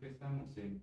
Empezamos en...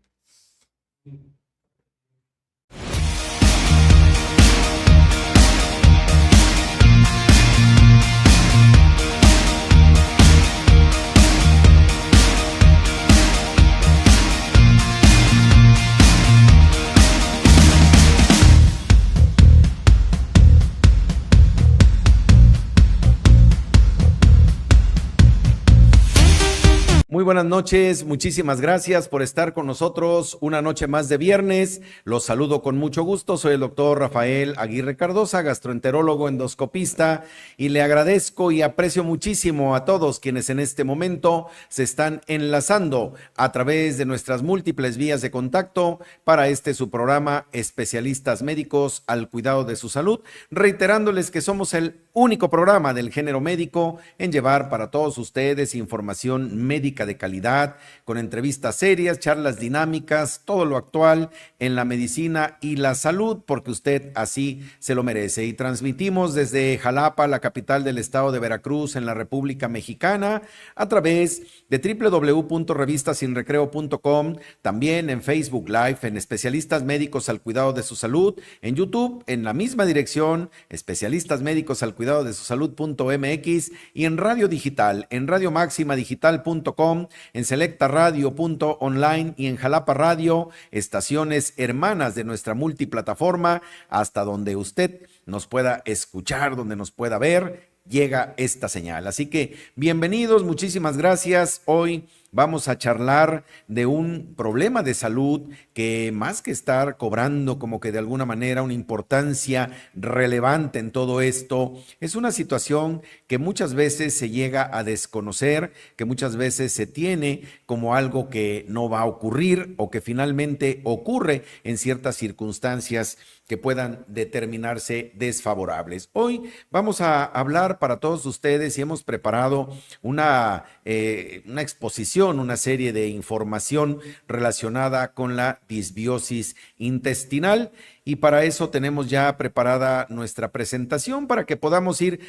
Muy buenas noches, muchísimas gracias por estar con nosotros una noche más de viernes. Los saludo con mucho gusto, soy el doctor Rafael Aguirre Cardosa, gastroenterólogo endoscopista, y le agradezco y aprecio muchísimo a todos quienes en este momento se están enlazando a través de nuestras múltiples vías de contacto para su programa Especialistas Médicos al Cuidado de su Salud, reiterándoles que somos el único programa del género médico en llevar para todos ustedes información médica de calidad, con entrevistas serias, charlas dinámicas, todo lo actual en la medicina y la salud, porque usted así se lo merece. Y transmitimos desde Jalapa, la capital del estado de Veracruz, en la República Mexicana, a través de www.revistasinrecreo.com, también en Facebook Live, en Especialistas Médicos al Cuidado de su Salud, en YouTube, en la misma dirección, Especialistas Médicos al Cuidado de su Salud.mx, y en radio digital, en radiomaximadigital.com, en selectaradio.online y en Jalapa Radio, estaciones hermanas de nuestra multiplataforma, hasta donde usted nos pueda escuchar, donde nos pueda ver, llega esta señal. Así que bienvenidos, muchísimas gracias. Hoy vamos a charlar de un problema de salud que, más que estar cobrando como que de alguna manera una importancia relevante en todo esto, es una situación que muchas veces se llega a desconocer, que muchas veces se tiene como algo que no va a ocurrir o que finalmente ocurre en ciertas circunstancias que puedan determinarse desfavorables. Hoy vamos a hablar para todos ustedes y hemos preparado una exposición, una serie de información relacionada con la disbiosis intestinal. Y para eso tenemos ya preparada nuestra presentación para que podamos ir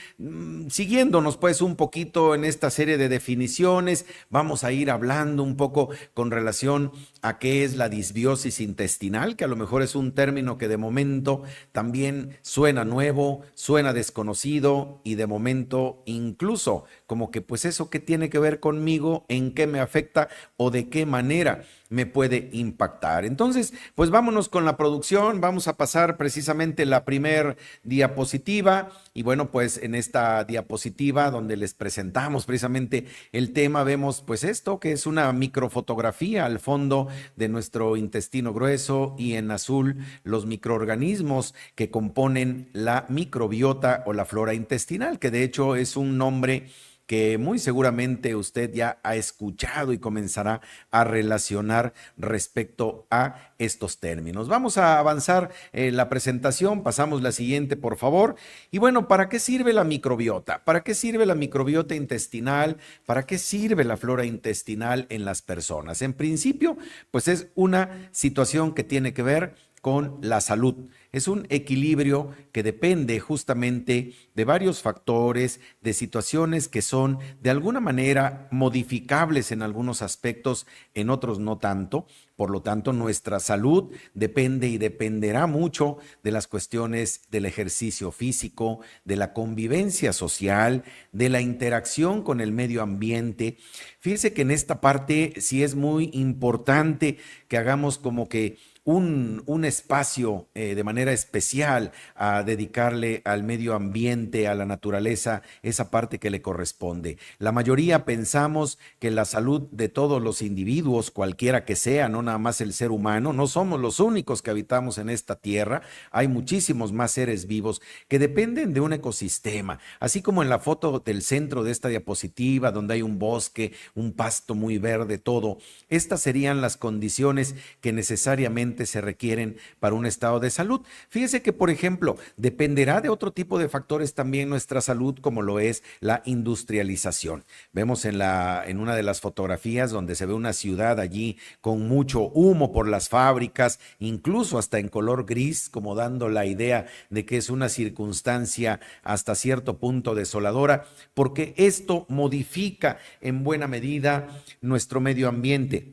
siguiéndonos pues un poquito en esta serie de definiciones. Vamos a ir hablando un poco con relación a qué es la disbiosis intestinal, que a lo mejor es un término que de momento también suena nuevo, suena desconocido y de momento incluso como que pues eso que tiene que ver conmigo, en qué me afecta o de qué manera me puede impactar. Entonces, pues vámonos con la producción, vamos a pasar precisamente la primer diapositiva y bueno, pues en esta diapositiva donde les presentamos precisamente el tema, vemos pues esto que es una microfotografía al fondo de nuestro intestino grueso y en azul los microorganismos que componen la microbiota o la flora intestinal, que de hecho es un nombre que muy seguramente usted ya ha escuchado y comenzará a relacionar respecto a estos términos. Vamos a avanzar la presentación, pasamos la siguiente, por favor. Y bueno, ¿para qué sirve la microbiota? ¿Para qué sirve la microbiota intestinal? ¿Para qué sirve la flora intestinal en las personas? En principio, pues es una situación que tiene que ver con la salud. Es un equilibrio que depende justamente de varios factores, de situaciones que son de alguna manera modificables en algunos aspectos, en otros no tanto. Por lo tanto, nuestra salud depende y dependerá mucho de las cuestiones del ejercicio físico, de la convivencia social, de la interacción con el medio ambiente. Fíjense que en esta parte sí es muy importante que hagamos como que un espacio de manera especial a dedicarle al medio ambiente, a la naturaleza, esa parte que le corresponde. La mayoría pensamos que la salud de todos los individuos, cualquiera que sea, no nada más el ser humano, no somos los únicos que habitamos en esta tierra, hay muchísimos más seres vivos que dependen de un ecosistema, así como en la foto del centro de esta diapositiva, donde hay un bosque, un pasto muy verde, todo. Estas serían las condiciones que necesariamente se requieren para un estado de salud. Fíjese que, por ejemplo, dependerá de otro tipo de factores también nuestra salud, como lo es la industrialización. Vemos en una de las fotografías donde se ve una ciudad allí con mucho humo por las fábricas, incluso hasta en color gris, como dando la idea de que es una circunstancia hasta cierto punto desoladora, porque esto modifica en buena medida nuestro medio ambiente,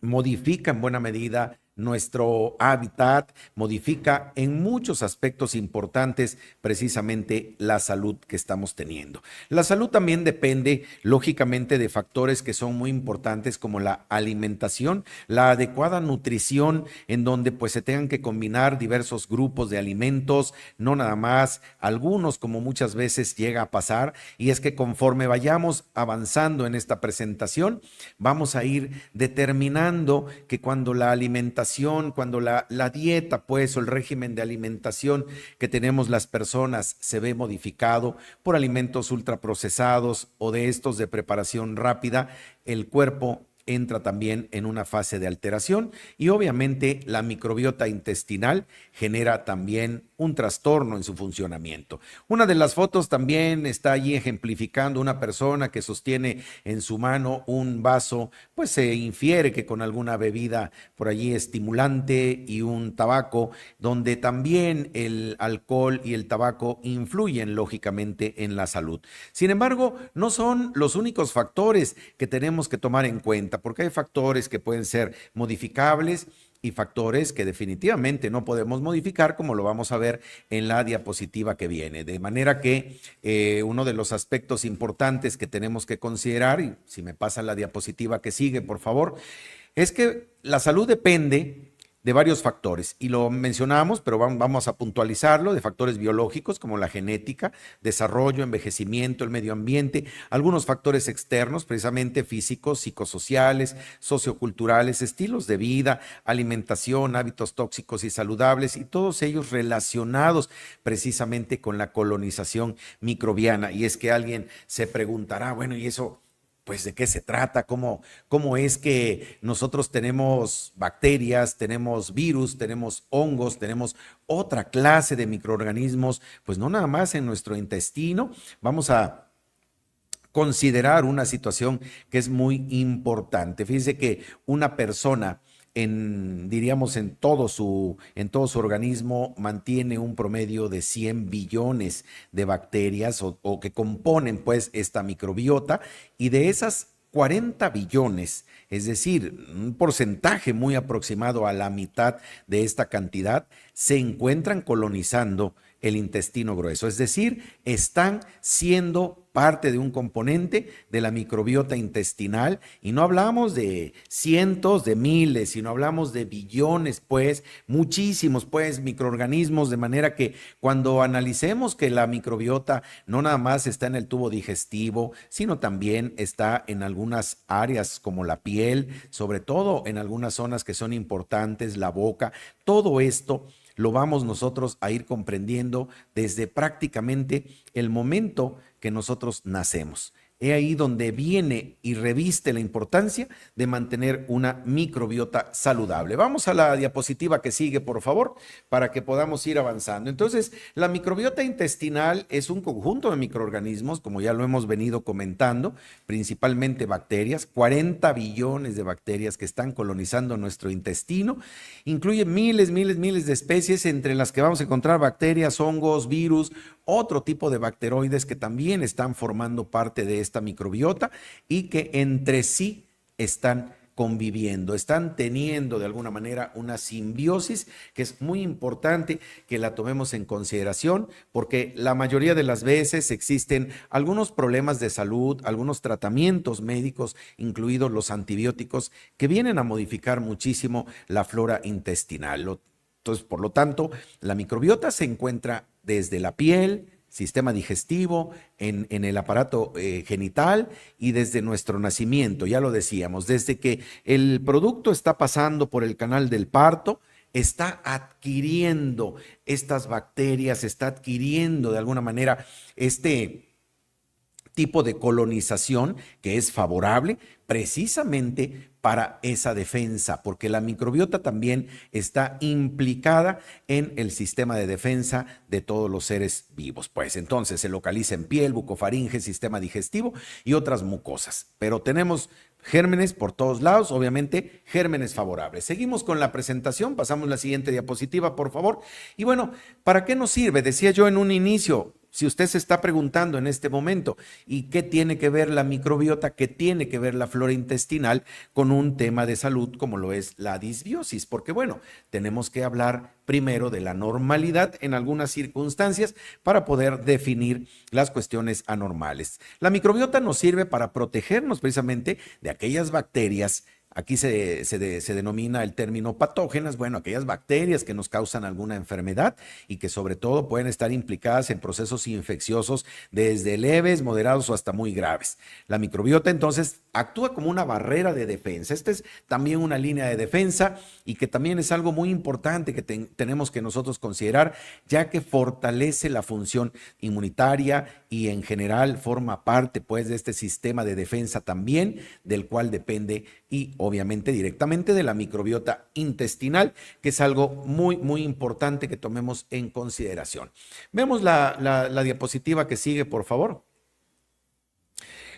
modifica en buena medida nuestro hábitat, modifica en muchos aspectos importantes precisamente la salud que estamos teniendo. La salud también depende, lógicamente, de factores que son muy importantes como la alimentación, la adecuada nutrición, en donde pues se tengan que combinar diversos grupos de alimentos, no nada más algunos, como muchas veces llega a pasar, y es que conforme vayamos avanzando en esta presentación, vamos a ir determinando que cuando la alimentación, cuando la dieta, pues, o el régimen de alimentación que tenemos las personas se ve modificado por alimentos ultraprocesados o de estos de preparación rápida, el cuerpo entra también en una fase de alteración y obviamente la microbiota intestinal genera también un trastorno en su funcionamiento. Una de las fotos también está allí ejemplificando una persona que sostiene en su mano un vaso, pues se infiere que con alguna bebida por allí estimulante y un tabaco, donde también el alcohol y el tabaco influyen lógicamente en la salud. Sin embargo, no son los únicos factores que tenemos que tomar en cuenta, porque hay factores que pueden ser modificables y factores que definitivamente no podemos modificar, como lo vamos a ver en la diapositiva que viene. De manera que uno de los aspectos importantes que tenemos que considerar, y si me pasa la diapositiva que sigue, por favor, es que la salud depende de varios factores, y lo mencionamos, pero vamos a puntualizarlo, de factores biológicos como la genética, desarrollo, envejecimiento, el medio ambiente, algunos factores externos, precisamente físicos, psicosociales, socioculturales, estilos de vida, alimentación, hábitos tóxicos y saludables, y todos ellos relacionados precisamente con la colonización microbiana. Y es que alguien se preguntará, bueno, ¿y eso pues de qué se trata? ¿Cómo es que nosotros tenemos bacterias, tenemos virus, tenemos hongos, tenemos otra clase de microorganismos? Pues no nada más en nuestro intestino. Vamos a considerar una situación que es muy importante. Fíjense que una persona diríamos, en todo su organismo mantiene un promedio de 100 billones de bacterias o que componen pues esta microbiota, y de esas 40 billones, es decir, un porcentaje muy aproximado a la mitad de esta cantidad, se encuentran colonizando el intestino grueso, es decir, están siendo parte de un componente de la microbiota intestinal, y no hablamos de cientos de miles, sino hablamos de billones, pues, muchísimos, pues, microorganismos, de manera que cuando analicemos que la microbiota no nada más está en el tubo digestivo, sino también está en algunas áreas como la piel, sobre todo en algunas zonas que son importantes, la boca, todo esto lo vamos nosotros a ir comprendiendo desde prácticamente el momento que nosotros nacemos. He ahí donde viene y reviste la importancia de mantener una microbiota saludable. Vamos a la diapositiva que sigue, por favor, para que podamos ir avanzando. Entonces, la microbiota intestinal es un conjunto de microorganismos, como ya lo hemos venido comentando, principalmente bacterias, 40 billones de bacterias que están colonizando nuestro intestino. Incluye miles de especies, entre las que vamos a encontrar bacterias, hongos, virus, otro tipo de bacteroides que también están formando parte de esta microbiota y que entre sí están conviviendo, están teniendo de alguna manera una simbiosis que es muy importante que la tomemos en consideración, porque la mayoría de las veces existen algunos problemas de salud, algunos tratamientos médicos, incluidos los antibióticos, que vienen a modificar muchísimo la flora intestinal. Entonces, por lo tanto, la microbiota se encuentra desde la piel, sistema digestivo, en el aparato genital y desde nuestro nacimiento, ya lo decíamos, desde que el producto está pasando por el canal del parto, está adquiriendo estas bacterias, está adquiriendo de alguna manera este tipo de colonización que es favorable precisamente para esa defensa, porque la microbiota también está implicada en el sistema de defensa de todos los seres vivos. Pues entonces se localiza en piel, bucofaringe, sistema digestivo y otras mucosas. Pero tenemos gérmenes por todos lados, obviamente gérmenes favorables. Seguimos con la presentación, pasamos la siguiente diapositiva, por favor. Y bueno, ¿para qué nos sirve? Decía yo en un inicio, si usted se está preguntando en este momento, ¿y qué tiene que ver la microbiota, qué tiene que ver la flora intestinal con un tema de salud como lo es la disbiosis? Porque bueno, tenemos que hablar primero de la normalidad en algunas circunstancias para poder definir las cuestiones anormales. La microbiota nos sirve para protegernos precisamente de aquellas bacterias. Aquí se denomina el término patógenas, bueno, aquellas bacterias que nos causan alguna enfermedad y que sobre todo pueden estar implicadas en procesos infecciosos desde leves, moderados o hasta muy graves. La microbiota entonces actúa como una barrera de defensa. Esta es también una línea de defensa y que también es algo muy importante que tenemos que nosotros considerar, ya que fortalece la función inmunitaria y en general forma parte pues de este sistema de defensa también, del cual depende y obviamente directamente de la microbiota intestinal, que es algo muy, muy importante que tomemos en consideración. Vemos la diapositiva que sigue, por favor.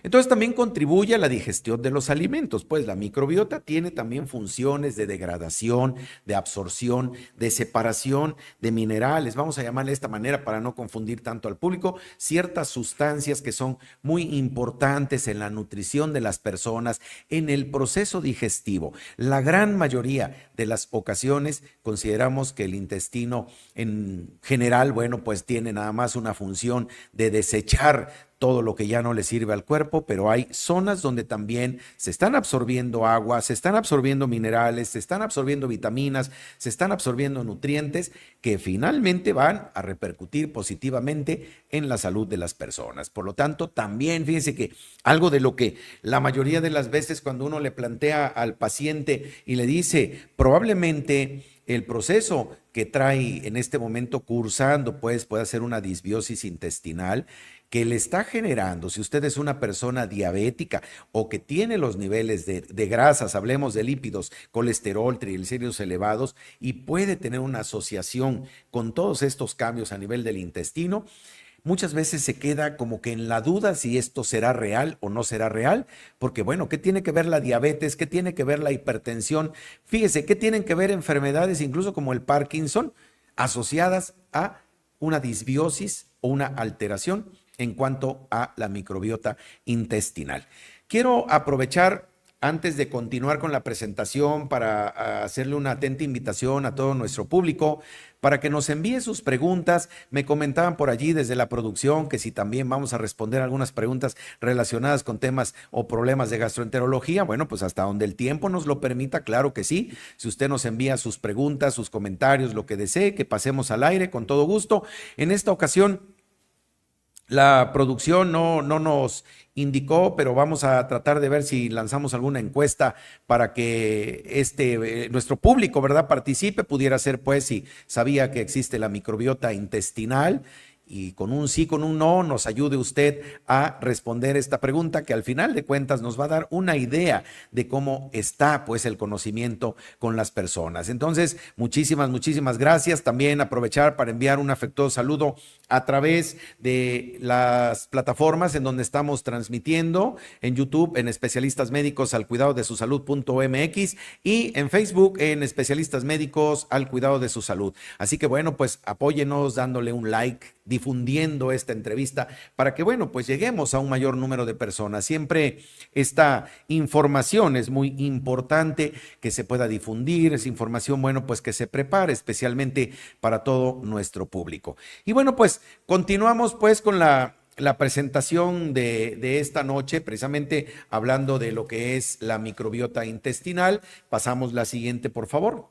Entonces también contribuye a la digestión de los alimentos, pues la microbiota tiene también funciones de degradación, de absorción, de separación de minerales, vamos a llamarle de esta manera para no confundir tanto al público, ciertas sustancias que son muy importantes en la nutrición de las personas, en el proceso digestivo. La gran mayoría de las ocasiones consideramos que el intestino en general, bueno, pues tiene nada más una función de desechar todo lo que ya no le sirve al cuerpo, pero hay zonas donde también se están absorbiendo agua, se están absorbiendo minerales, se están absorbiendo vitaminas, se están absorbiendo nutrientes que finalmente van a repercutir positivamente en la salud de las personas. Por lo tanto, también fíjense que algo de lo que la mayoría de las veces cuando uno le plantea al paciente y le dice, probablemente el proceso que trae en este momento cursando, pues puede ser una disbiosis intestinal, que le está generando, si usted es una persona diabética o que tiene los niveles de grasas, hablemos de lípidos, colesterol, triglicéridos elevados, y puede tener una asociación con todos estos cambios a nivel del intestino, muchas veces se queda como que en la duda si esto será real o no será real, porque bueno, ¿qué tiene que ver la diabetes? ¿Qué tiene que ver la hipertensión? Fíjese, ¿qué tienen que ver enfermedades incluso como el Parkinson asociadas a una disbiosis o una alteración en cuanto a la microbiota intestinal? Quiero aprovechar antes de continuar con la presentación para hacerle una atenta invitación a todo nuestro público para que nos envíe sus preguntas. Me comentaban por allí desde la producción que si también vamos a responder algunas preguntas relacionadas con temas o problemas de gastroenterología. Bueno, pues hasta donde el tiempo nos lo permita, claro que sí. Si usted nos envía sus preguntas, sus comentarios, lo que desee, que pasemos al aire con todo gusto. En esta ocasión, la producción no nos indicó, pero vamos a tratar de ver si lanzamos alguna encuesta para que nuestro público, ¿verdad?, participe, pudiera ser pues si sabía que existe la microbiota intestinal, y con un sí, con un no, nos ayude usted a responder esta pregunta que al final de cuentas nos va a dar una idea de cómo está pues el conocimiento con las personas. Entonces, muchísimas gracias. También aprovechar para enviar un afectuoso saludo a través de las plataformas en donde estamos transmitiendo, en YouTube, en Especialistas Médicos al Cuidado de su Salud.mx y en Facebook en Especialistas Médicos al Cuidado de su Salud. Así que bueno, pues apóyenos dándole un like, difundiendo esta entrevista para que, bueno, pues lleguemos a un mayor número de personas. Siempre esta información es muy importante que se pueda difundir, es información, bueno, pues que se prepare especialmente para todo nuestro público. Y bueno, pues continuamos pues con la presentación de esta noche, precisamente hablando de lo que es la microbiota intestinal. Pasamos la siguiente, por favor.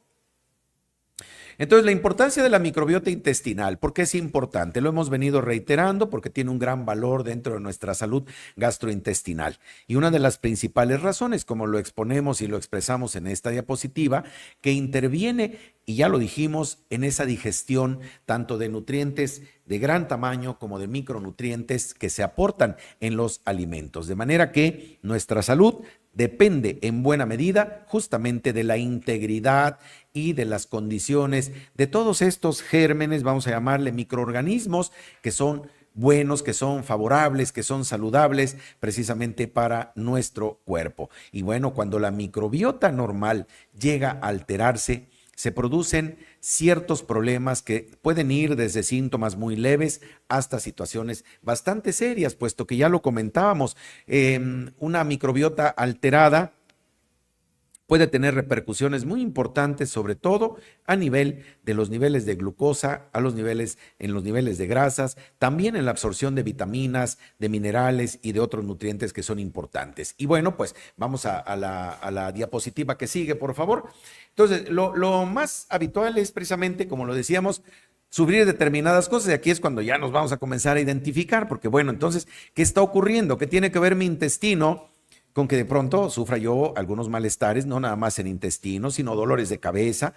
Entonces, la importancia de la microbiota intestinal, ¿por qué es importante? Lo hemos venido reiterando porque tiene un gran valor dentro de nuestra salud gastrointestinal. Y una de las principales razones, como lo exponemos y lo expresamos en esta diapositiva, que interviene, y ya lo dijimos, en esa digestión tanto de nutrientes de gran tamaño como de micronutrientes que se aportan en los alimentos. De manera que nuestra salud depende en buena medida justamente de la integridad y de las condiciones de todos estos gérmenes, vamos a llamarle microorganismos, que son buenos, que son favorables, que son saludables precisamente para nuestro cuerpo. Y bueno, cuando la microbiota normal llega a alterarse, se producen ciertos problemas que pueden ir desde síntomas muy leves hasta situaciones bastante serias, puesto que ya lo comentábamos, una microbiota alterada puede tener repercusiones muy importantes, sobre todo a nivel de los niveles de glucosa, en los niveles de grasas, también en la absorción de vitaminas, de minerales y de otros nutrientes que son importantes. Y bueno, pues vamos a la diapositiva que sigue, por favor. Entonces, lo más habitual es precisamente, como lo decíamos, sufrir determinadas cosas, y aquí es cuando ya nos vamos a comenzar a identificar, porque bueno, entonces, ¿qué está ocurriendo? ¿Qué tiene que ver mi intestino con que de pronto sufra yo algunos malestares, no nada más en intestino, sino dolores de cabeza,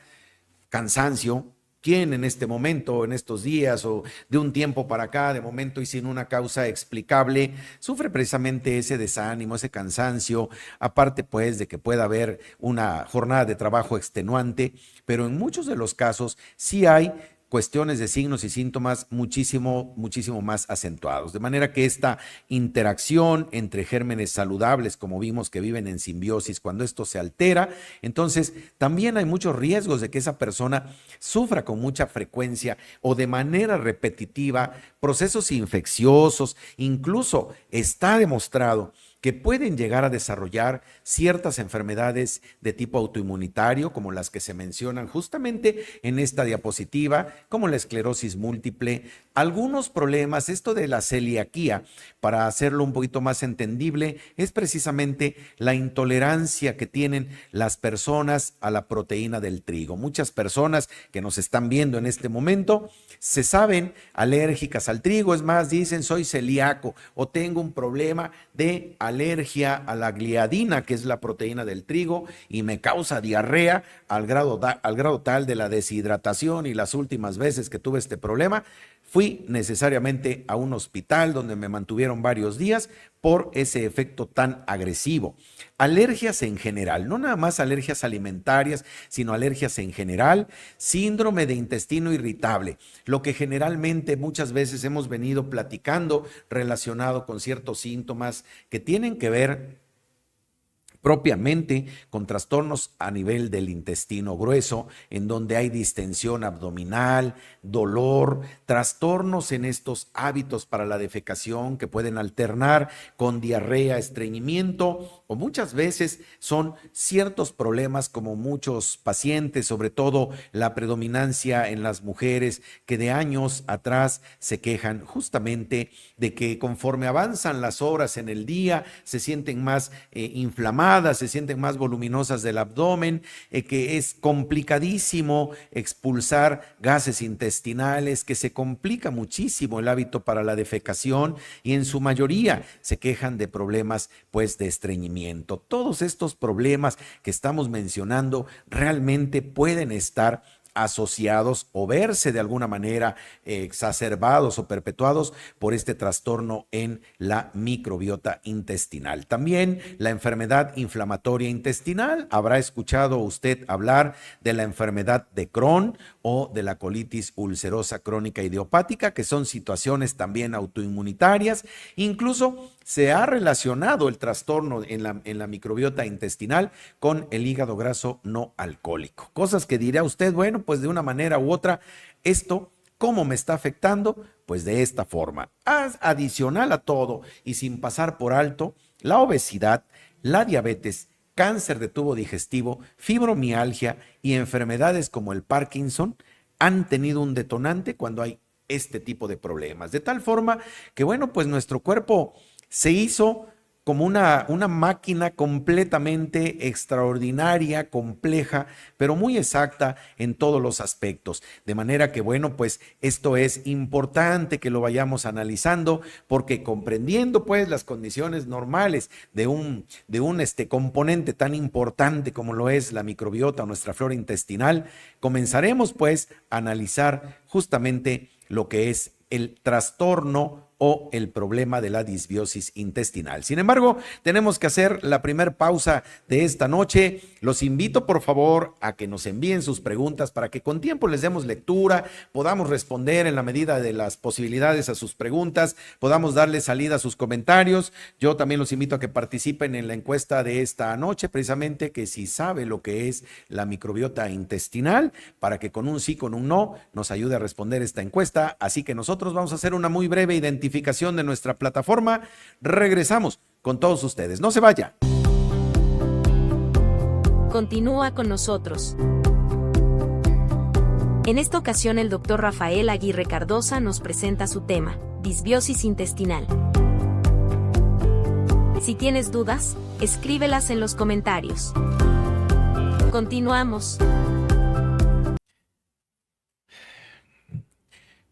cansancio? ¿Quién en este momento, en estos días o de un tiempo para acá, de momento y sin una causa explicable, sufre precisamente ese desánimo, ese cansancio, aparte pues de que pueda haber una jornada de trabajo extenuante, pero en muchos de los casos sí hay cuestiones de signos y síntomas muchísimo más acentuados. De manera que esta interacción entre gérmenes saludables, como vimos que viven en simbiosis, cuando esto se altera, entonces también hay muchos riesgos de que esa persona sufra con mucha frecuencia o de manera repetitiva procesos infecciosos. Incluso está demostrado que pueden llegar a desarrollar ciertas enfermedades de tipo autoinmunitario, como las que se mencionan justamente en esta diapositiva, como la esclerosis múltiple, algunos problemas. Esto de la celiaquía, para hacerlo un poquito más entendible, es precisamente la intolerancia que tienen las personas a la proteína del trigo. Muchas personas que nos están viendo en este momento se saben alérgicas al trigo, es más, dicen soy celíaco o tengo un problema de alergia a la gliadina, que es la proteína del trigo, y me causa diarrea al grado tal de la deshidratación, y las últimas veces que tuve este problema fui necesariamente a un hospital donde me mantuvieron varios días por ese efecto tan agresivo. Alergias en general, no nada más alergias alimentarias, sino alergias en general, síndrome de intestino irritable, lo que generalmente muchas veces hemos venido platicando relacionado con ciertos síntomas que tienen que ver propiamente con trastornos a nivel del intestino grueso, en donde hay distensión abdominal, dolor, trastornos en estos hábitos para la defecación que pueden alternar con diarrea, estreñimiento, o muchas veces son ciertos problemas como muchos pacientes, sobre todo la predominancia en las mujeres que de años atrás se quejan justamente de que conforme avanzan las horas en el día se sienten más inflamadas, se sienten más voluminosas del abdomen, que es complicadísimo expulsar gases intestinales, que se complica muchísimo el hábito para la defecación, y en su mayoría se quejan de problemas pues de estreñimiento. Todos estos problemas que estamos mencionando realmente pueden estar asociados o verse de alguna manera exacerbados o perpetuados por este trastorno en la microbiota intestinal. También la enfermedad inflamatoria intestinal. Habrá escuchado usted hablar de la enfermedad de Crohn o de la colitis ulcerosa crónica idiopática, que son situaciones también autoinmunitarias. Incluso se ha relacionado el trastorno en la microbiota intestinal con el hígado graso no alcohólico. Cosas que dirá usted, bueno, pues de una manera u otra, esto ¿Cómo me está afectando? Pues de esta forma. Adicional a todo y sin pasar por alto, la obesidad, la diabetes, cáncer de tubo digestivo, fibromialgia y enfermedades como el Parkinson han tenido un detonante cuando hay este tipo de problemas. De tal forma que, bueno, pues nuestro cuerpo se hizo como una máquina completamente extraordinaria, compleja, pero muy exacta en todos los aspectos. De manera que, bueno, pues esto es importante que lo vayamos analizando, porque comprendiendo pues las condiciones normales de un componente tan importante como lo es la microbiota o nuestra flora intestinal, comenzaremos pues a analizar justamente lo que es el trastorno o el problema de la disbiosis intestinal. Sin embargo, tenemos que hacer la primera pausa de esta noche. Los invito, por favor, a que nos envíen sus preguntas para que con tiempo les demos lectura, podamos responder en la medida de las posibilidades a sus preguntas, podamos darle salida a sus comentarios. Yo también los invito a que participen en la encuesta de esta noche, precisamente que si sabe lo que es la microbiota intestinal, para que con un sí, con un no, nos ayude a responder esta encuesta. Así que nosotros vamos a hacer una muy breve identificación de nuestra plataforma. Regresamos con todos ustedes. No se vaya. Continúa con nosotros. En esta ocasión el doctor Rafael Aguirre Cardosa nos presenta su tema, disbiosis intestinal. Si tienes dudas, escríbelas en los comentarios. Continuamos.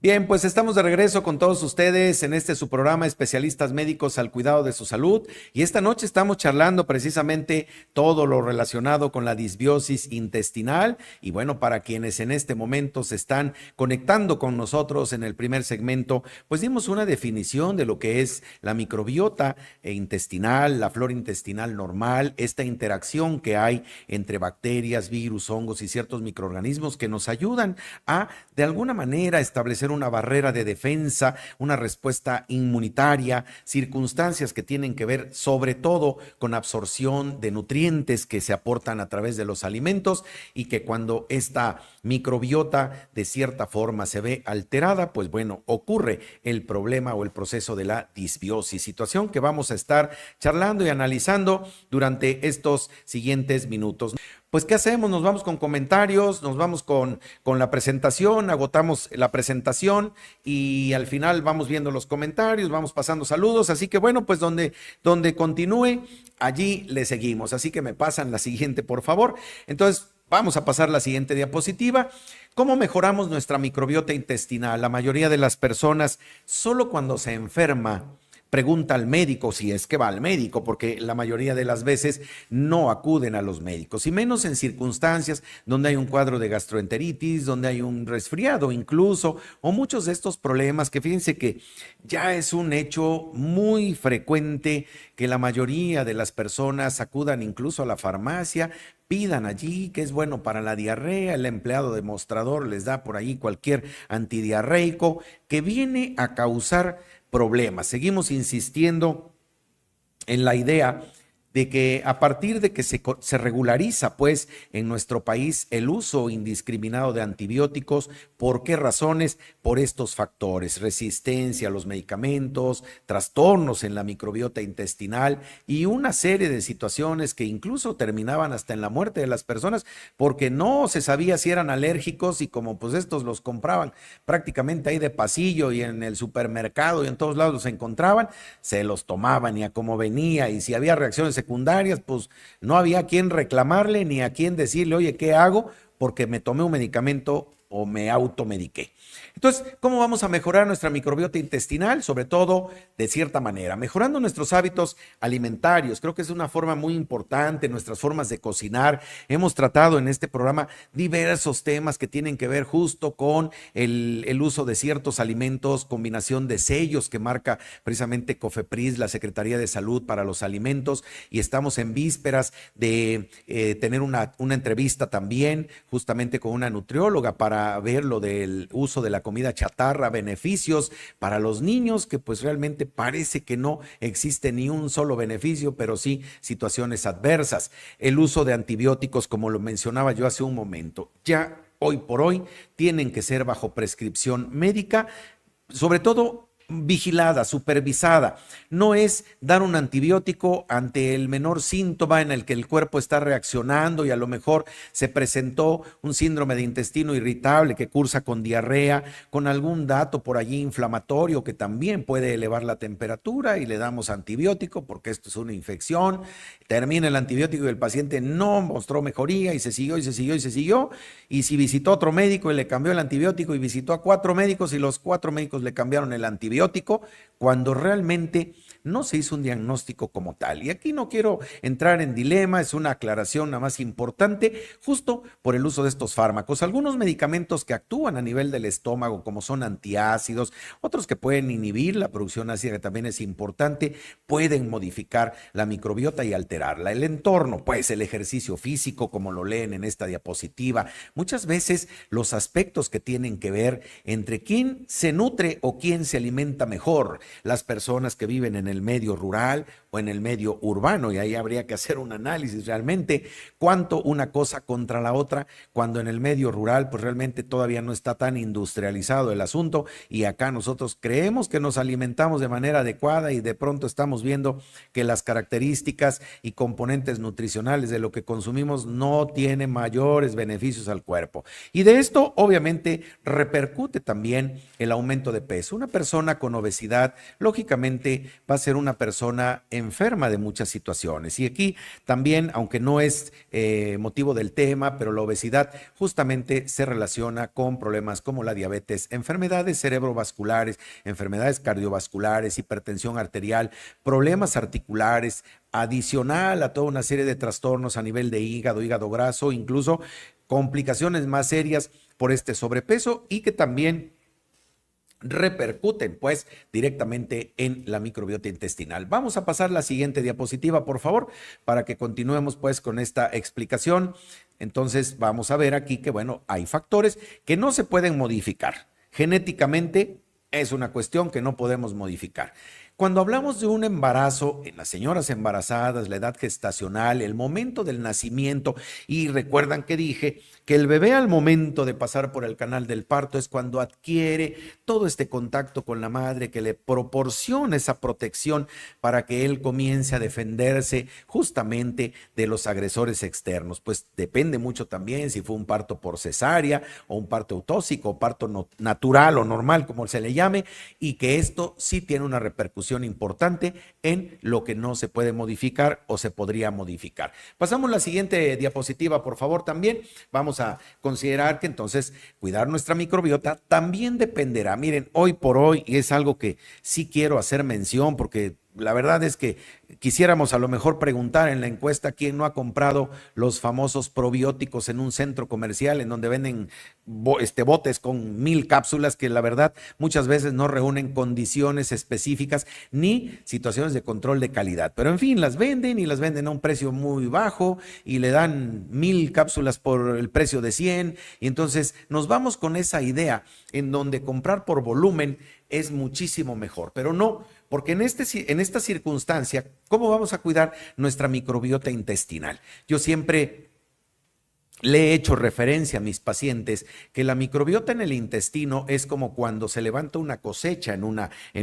Bien, pues estamos de regreso con todos ustedes en este su programa Especialistas Médicos al Cuidado de su Salud, y esta noche estamos charlando precisamente todo lo relacionado con la disbiosis intestinal. Y bueno, para quienes en este momento se están conectando con nosotros en el primer segmento, pues dimos una definición de lo que es la microbiota intestinal, la flora intestinal normal, esta interacción que hay entre bacterias, virus, hongos y ciertos microorganismos que nos ayudan a de alguna manera establecer una barrera de defensa, una respuesta inmunitaria, circunstancias que tienen que ver sobre todo con absorción de nutrientes que se aportan a través de los alimentos, y que cuando esta microbiota de cierta forma se ve alterada, pues bueno, ocurre el problema o el proceso de la disbiosis, situación que vamos a estar charlando y analizando durante estos siguientes minutos. Pues, ¿qué hacemos? Nos vamos con comentarios, nos vamos con la presentación, agotamos la presentación y al final vamos viendo los comentarios, vamos pasando saludos. Así que bueno, pues donde continúe, allí le seguimos. Así que me pasan la siguiente, por favor. Entonces, vamos a pasar la siguiente diapositiva. ¿Cómo mejoramos nuestra microbiota intestinal? La mayoría de las personas, solo cuando se enferma, pregunta al médico, si es que va al médico, porque la mayoría de las veces no acuden a los médicos, y menos en circunstancias donde hay un cuadro de gastroenteritis, donde hay un resfriado incluso, o muchos de estos problemas que fíjense que ya es un hecho muy frecuente que la mayoría de las personas acudan incluso a la farmacia, pidan allí que es bueno para la diarrea, el empleado de mostrador les da por ahí cualquier antidiarreico que viene a causar problemas. Seguimos insistiendo en la idea de que a partir de que se regulariza pues en nuestro país el uso indiscriminado de antibióticos. ¿Por qué razones? Por estos factores: resistencia a los medicamentos, trastornos en la microbiota intestinal y una serie de situaciones que incluso terminaban hasta en la muerte de las personas, porque no se sabía si eran alérgicos, y como pues estos los compraban prácticamente ahí de pasillo y en el supermercado y en todos lados los encontraban, se los tomaban y a como venía, y si había reacciones secundarias, pues no había a quien reclamarle ni a quien decirle, oye, ¿qué hago? Porque me tomé un medicamento o me automediqué. Entonces, ¿cómo vamos a mejorar nuestra microbiota intestinal? Sobre todo, de cierta manera, mejorando nuestros hábitos alimentarios. Creo que es una forma muy importante, nuestras formas de cocinar. Hemos tratado en este programa diversos temas que tienen que ver justo con el uso de ciertos alimentos, combinación de sellos que marca precisamente COFEPRIS, la Secretaría de Salud para los Alimentos, y estamos en vísperas de tener una entrevista también justamente con una nutrióloga para ver lo del uso de la comida chatarra, beneficios para los niños, que pues realmente parece que no existe ni un solo beneficio, pero sí situaciones adversas. El uso de antibióticos, como lo mencionaba yo hace un momento, ya hoy por hoy tienen que ser bajo prescripción médica, sobre todo vigilada, supervisada. No es dar un antibiótico ante el menor síntoma en el que el cuerpo está reaccionando y a lo mejor se presentó un síndrome de intestino irritable que cursa con diarrea, con algún dato por allí inflamatorio que también puede elevar la temperatura y le damos antibiótico porque esto es una infección. Termina el antibiótico y el paciente no mostró mejoría y se siguió y se siguió y se siguió. Y si visitó a otro médico y le cambió el antibiótico y visitó a 4 médicos y los 4 médicos le cambiaron el antibiótico, cuando realmente no se hizo un diagnóstico como tal. Y aquí no quiero entrar en dilema, es una aclaración nada más importante, justo por el uso de estos fármacos. Algunos medicamentos que actúan a nivel del estómago, como son antiácidos, otros que pueden inhibir la producción ácida, que también es importante, pueden modificar la microbiota y alterarla. El entorno, pues el ejercicio físico, como lo leen en esta diapositiva, muchas veces los aspectos que tienen que ver entre quién se nutre o quién se alimenta mejor, las personas que viven en el medio rural o en el medio urbano, y ahí habría que hacer un análisis realmente cuánto una cosa contra la otra, cuando en el medio rural pues realmente todavía no está tan industrializado el asunto y acá nosotros creemos que nos alimentamos de manera adecuada y de pronto estamos viendo que las características y componentes nutricionales de lo que consumimos no tienen mayores beneficios al cuerpo. Y de esto obviamente repercute también el aumento de peso. Una persona con obesidad lógicamente va a ser una persona enferma de muchas situaciones. Y aquí también, aunque no es motivo del tema, pero la obesidad justamente se relaciona con problemas como la diabetes, enfermedades cerebrovasculares, enfermedades cardiovasculares, hipertensión arterial, problemas articulares, adicional a toda una serie de trastornos a nivel de hígado, hígado graso, incluso complicaciones más serias por este sobrepeso y que también repercuten pues directamente en la microbiota intestinal. Vamos a pasar la siguiente diapositiva, por favor, para que continuemos pues con esta explicación. Entonces vamos a ver aquí que bueno, hay factores que no se pueden modificar. Genéticamente es una cuestión que no podemos modificar. Cuando hablamos de un embarazo, en las señoras embarazadas, la edad gestacional, el momento del nacimiento, y recuerdan que dije que el bebé al momento de pasar por el canal del parto es cuando adquiere todo este contacto con la madre que le proporciona esa protección para que él comience a defenderse justamente de los agresores externos. Pues depende mucho también si fue un parto por cesárea o un parto eutóxico o parto natural o normal, como se le llame, y que esto sí tiene una repercusión importante en lo que no se puede modificar o se podría modificar. Pasamos a la siguiente diapositiva, por favor, también. Vamos a considerar que entonces cuidar nuestra microbiota también dependerá. Miren, hoy por hoy, y es algo que sí quiero hacer mención porque la verdad es que quisiéramos a lo mejor preguntar en la encuesta quién no ha comprado los famosos probióticos en un centro comercial en donde venden botes con 1000 cápsulas que la verdad muchas veces no reúnen condiciones específicas ni situaciones de control de calidad. Pero en fin, las venden y las venden a un precio muy bajo y le dan 1000 cápsulas por el precio de 100 y entonces nos vamos con esa idea en donde comprar por volumen es muchísimo mejor, pero no, porque en esta circunstancia, ¿cómo vamos a cuidar nuestra microbiota intestinal? Yo siempre le he hecho referencia a mis pacientes que la microbiota en el intestino es como cuando se levanta una cosecha en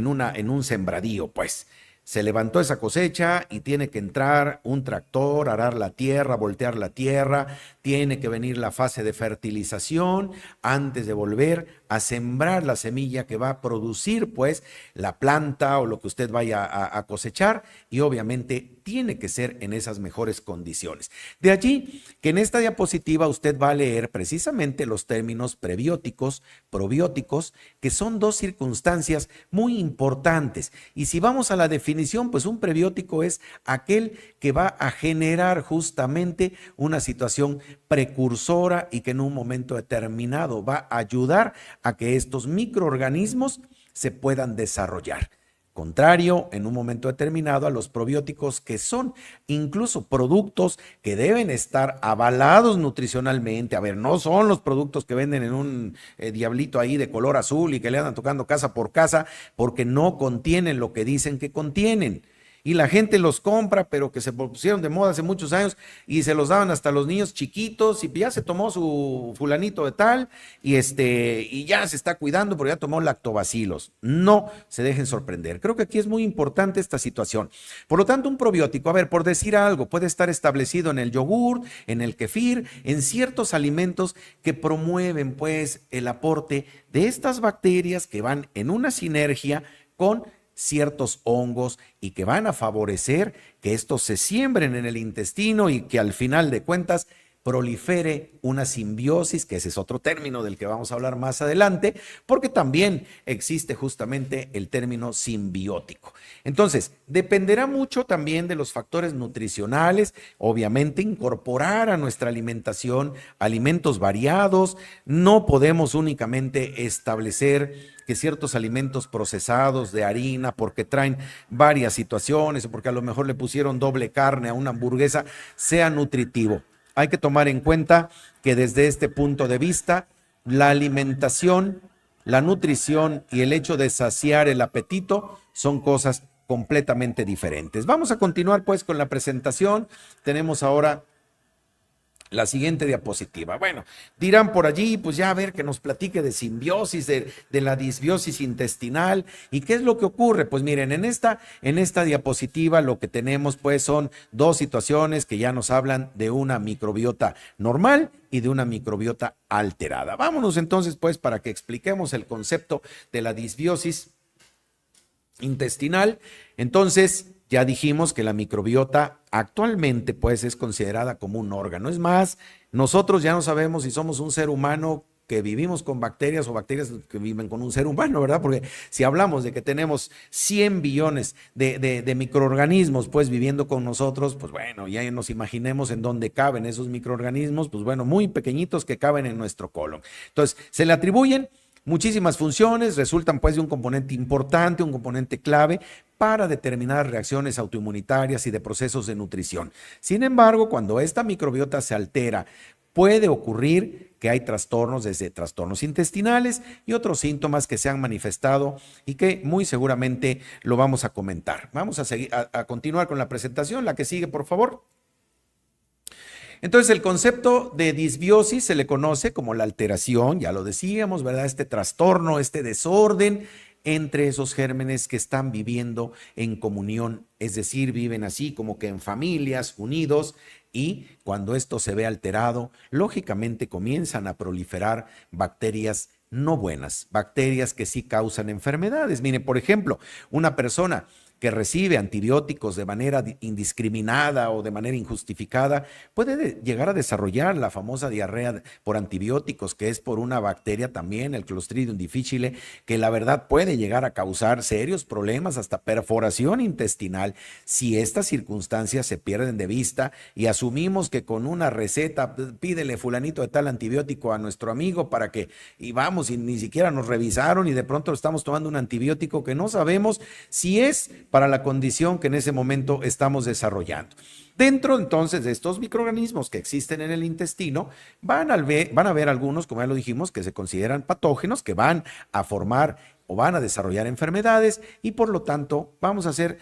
un sembradío, pues. Se levantó esa cosecha y tiene que entrar un tractor, arar la tierra, voltear la tierra, tiene que venir la fase de fertilización antes de volver a sembrar la semilla que va a producir pues la planta o lo que usted vaya a cosechar y obviamente tiene que ser en esas mejores condiciones. De allí que en esta diapositiva usted va a leer precisamente los términos prebióticos, probióticos, que son dos circunstancias muy importantes. Y si vamos a la definición, pues un prebiótico es aquel que va a generar justamente una situación precursora y que en un momento determinado va a ayudar a que estos microorganismos se puedan desarrollar. Contrario, en un momento determinado, a los probióticos que son incluso productos que deben estar avalados nutricionalmente. A ver, no son los productos que venden en un diablito ahí de color azul y que le andan tocando casa por casa porque no contienen lo que dicen que contienen. y la gente los compra, pero que se pusieron de moda hace muchos años y se los daban hasta los niños chiquitos y ya se tomó su fulanito de tal y ya se está cuidando porque ya tomó lactobacilos. No se dejen sorprender. Creo que aquí es muy importante esta situación. Por lo tanto, un probiótico, a ver, por decir algo, puede estar establecido en el yogur, en el kefir, en ciertos alimentos que promueven pues el aporte de estas bacterias que van en una sinergia con ciertos hongos y que van a favorecer que estos se siembren en el intestino y que al final de cuentas prolifere una simbiosis, que ese es otro término del que vamos a hablar más adelante, porque también existe justamente el término simbiótico. Entonces, dependerá mucho también de los factores nutricionales, obviamente incorporar a nuestra alimentación alimentos variados, no podemos únicamente establecer que ciertos alimentos procesados de harina, porque traen varias situaciones, o porque a lo mejor le pusieron doble carne a una hamburguesa, sea nutritivo. Hay que tomar en cuenta que desde este punto de vista, la alimentación, la nutrición y el hecho de saciar el apetito son cosas completamente diferentes. Vamos a continuar pues con la presentación. Tenemos ahora la siguiente diapositiva. Bueno, dirán por allí, pues ya a ver que nos platique de simbiosis, de la disbiosis intestinal y qué es lo que ocurre. Pues miren, en esta diapositiva lo que tenemos pues son dos situaciones que ya nos hablan de una microbiota normal y de una microbiota alterada. Vámonos entonces pues para que expliquemos el concepto de la disbiosis intestinal. Entonces, ya dijimos que la microbiota actualmente pues es considerada como un órgano. Es más, nosotros ya no sabemos si somos un ser humano que vivimos con bacterias o bacterias que viven con un ser humano, ¿verdad? Porque si hablamos de que tenemos 100 billones de microorganismos pues viviendo con nosotros, pues bueno, ya nos imaginemos en dónde caben esos microorganismos, pues bueno, muy pequeñitos que caben en nuestro colon. Entonces, se le atribuyen muchísimas funciones, resultan pues de un componente importante, un componente clave para determinar reacciones autoinmunitarias y de procesos de nutrición. Sin embargo, cuando esta microbiota se altera, puede ocurrir que hay trastornos, desde trastornos intestinales y otros síntomas que se han manifestado y que muy seguramente lo vamos a comentar. Vamos a continuar con la presentación, la que sigue, por favor. Entonces, el concepto de disbiosis se le conoce como la alteración, ya lo decíamos, ¿verdad? Este trastorno, este desorden entre esos gérmenes que están viviendo en comunión, es decir, viven así como que en familias, unidos, y cuando esto se ve alterado, lógicamente comienzan a proliferar bacterias no buenas, bacterias que sí causan enfermedades. Mire, por ejemplo, una persona que recibe antibióticos de manera indiscriminada o de manera injustificada, puede llegar a desarrollar la famosa diarrea por antibióticos, que es por una bacteria también, el Clostridium difficile, que la verdad puede llegar a causar serios problemas, hasta perforación intestinal, si estas circunstancias se pierden de vista y asumimos que con una receta, pídele fulanito de tal antibiótico a nuestro amigo para que, y vamos, y ni siquiera nos revisaron y de pronto estamos tomando un antibiótico que no sabemos si es para la condición que en ese momento estamos desarrollando. Dentro entonces de estos microorganismos que existen en el intestino, van a haber algunos, como ya lo dijimos, que se consideran patógenos, que van a formar o van a desarrollar enfermedades y por lo tanto vamos a hacer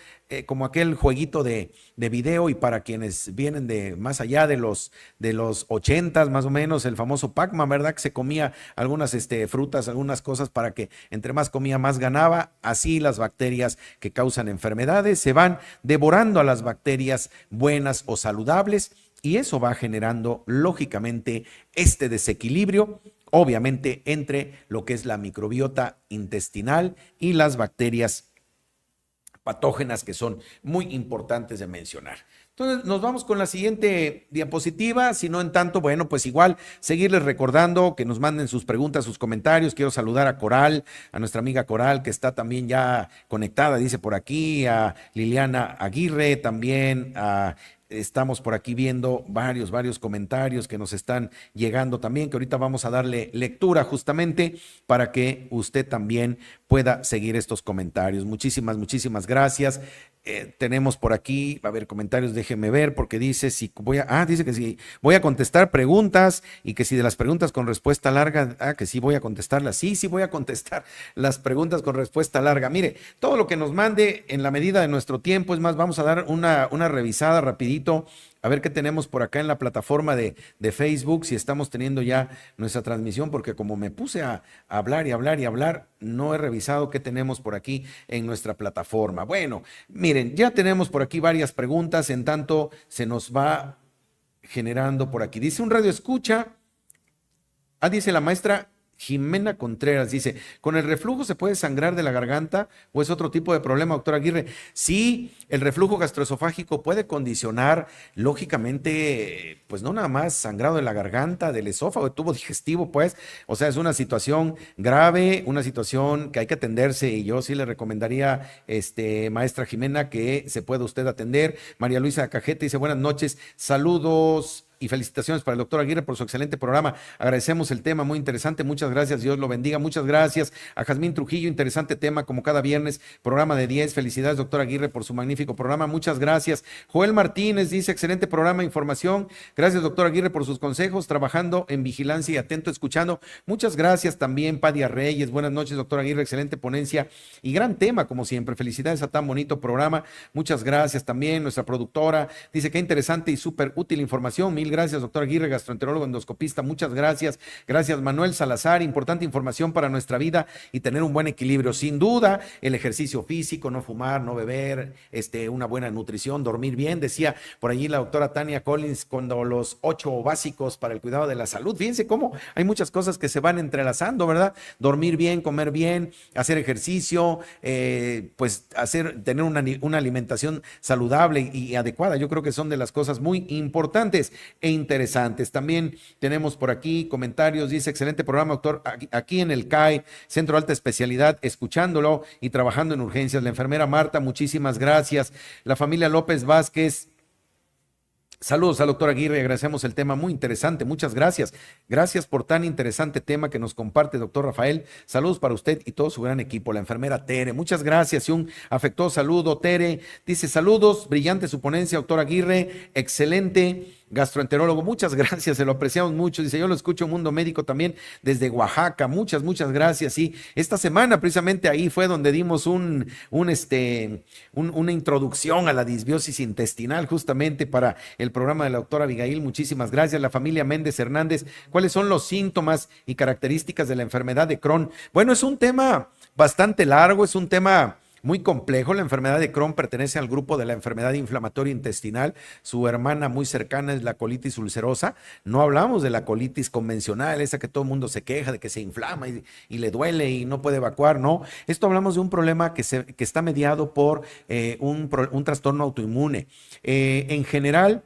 como aquel jueguito de video, y para quienes vienen de más allá de los 80s más o menos, el famoso Pac-Man, ¿verdad? Que se comía algunas frutas, algunas cosas para que entre más comía más ganaba. Así las bacterias que causan enfermedades se van devorando a las bacterias buenas o saludables y eso va generando lógicamente este desequilibrio, obviamente, entre lo que es la microbiota intestinal y las bacterias patógenas, que son muy importantes de mencionar. Entonces nos vamos con la siguiente diapositiva, si no en tanto, bueno, pues igual seguirles recordando que nos manden sus preguntas, sus comentarios. Quiero saludar a Coral, a nuestra amiga Coral, que está también ya conectada, dice por aquí, a Liliana Aguirre, también estamos por aquí viendo varios comentarios que nos están llegando también, que ahorita vamos a darle lectura justamente para que usted también pueda seguir estos comentarios. Muchísimas gracias. tenemos por aquí, a ver, comentarios, déjenme ver, porque dice dice que si voy a contestar preguntas y que si de las preguntas con respuesta larga, que sí voy a contestarlas. Sí voy a contestar las preguntas con respuesta larga. Mire, todo lo que nos mande en la medida de nuestro tiempo, es más, vamos a dar una revisada rapidito, a ver qué tenemos por acá en la plataforma de Facebook, si estamos teniendo ya nuestra transmisión, porque como me puse a hablar y hablar y hablar, no he revisado qué tenemos por aquí en nuestra plataforma. Bueno, miren, ya tenemos por aquí varias preguntas, en tanto se nos va generando por aquí. Dice un radio escucha, dice la maestra Jimena Contreras, dice, ¿con el reflujo se puede sangrar de la garganta o es otro tipo de problema, doctor Aguirre? Sí, el reflujo gastroesofágico puede condicionar, lógicamente, pues no nada más sangrado de la garganta, del esófago, del tubo digestivo, pues, o sea, es una situación grave, una situación que hay que atenderse y yo sí le recomendaría, maestra Jimena, que se pueda usted atender. María Luisa Cajete dice, buenas noches, saludos y felicitaciones para el doctor Aguirre por su excelente programa. Agradecemos el tema, muy interesante. Muchas gracias, Dios lo bendiga. Muchas gracias a Jazmín Trujillo, interesante tema como cada viernes, programa de 10. Felicidades, doctor Aguirre, por su magnífico programa. Muchas gracias. Joel Martínez dice, excelente programa, información. Gracias, doctor Aguirre, por sus consejos, trabajando en vigilancia y atento, escuchando. Muchas gracias también, Padia Reyes. Buenas noches, doctor Aguirre, excelente ponencia y gran tema, como siempre. Felicidades a tan bonito programa. Muchas gracias también. Nuestra productora dice, qué interesante y súper útil información. Mil gracias, doctor Aguirre, gastroenterólogo endoscopista. Muchas gracias. Gracias, Manuel Salazar. Importante información para nuestra vida y tener un buen equilibrio. Sin duda, el ejercicio físico, no fumar, no beber, una buena nutrición, dormir bien. Decía por allí la doctora Tania Collins, cuando los 8 básicos para el cuidado de la salud. Fíjense cómo hay muchas cosas que se van entrelazando, ¿verdad? Dormir bien, comer bien, hacer ejercicio, pues tener una alimentación saludable y adecuada. Yo creo que son de las cosas muy importantes e interesantes. También tenemos por aquí comentarios, dice, excelente programa, doctor, aquí en el CAE, Centro de Alta Especialidad, escuchándolo y trabajando en urgencias. La enfermera Marta, muchísimas gracias. La familia López Vázquez, saludos al doctor Aguirre, agradecemos el tema muy interesante, muchas gracias. Gracias por tan interesante tema que nos comparte, doctor Rafael. Saludos para usted y todo su gran equipo. La enfermera Tere, muchas gracias y un afectuoso saludo. Tere dice, saludos, brillante su ponencia, doctor Aguirre, excelente gastroenterólogo, muchas gracias, se lo apreciamos mucho. Dice, yo lo escucho Mundo Médico también desde Oaxaca, muchas gracias. Y esta semana precisamente ahí fue donde dimos una introducción a la disbiosis intestinal justamente para el programa de la doctora Abigail. Muchísimas gracias. La familia Méndez Hernández, ¿cuáles son los síntomas y características de la enfermedad de Crohn? Bueno, es un tema bastante largo, es un tema muy complejo. La enfermedad de Crohn pertenece al grupo de la enfermedad inflamatoria intestinal. Su hermana muy cercana es la colitis ulcerosa. No hablamos de la colitis convencional, esa que todo el mundo se queja de que se inflama y le duele y no puede evacuar. No, esto hablamos de un problema que está mediado por un trastorno autoinmune. En general,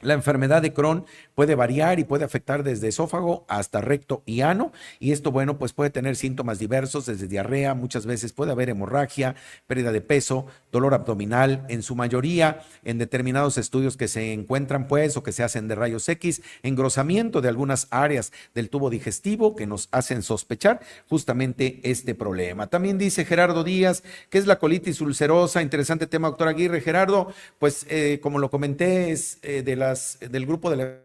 la enfermedad de Crohn puede variar y puede afectar desde esófago hasta recto y ano, y esto, bueno, pues puede tener síntomas diversos, desde diarrea, muchas veces puede haber hemorragia, pérdida de peso, dolor abdominal, en su mayoría, en determinados estudios que se encuentran, pues, o que se hacen de rayos X, engrosamiento de algunas áreas del tubo digestivo que nos hacen sospechar justamente este problema. También dice Gerardo Díaz, ¿qué es la colitis ulcerosa? Interesante tema, doctor Aguirre. Gerardo, pues, como lo comenté, es del grupo de la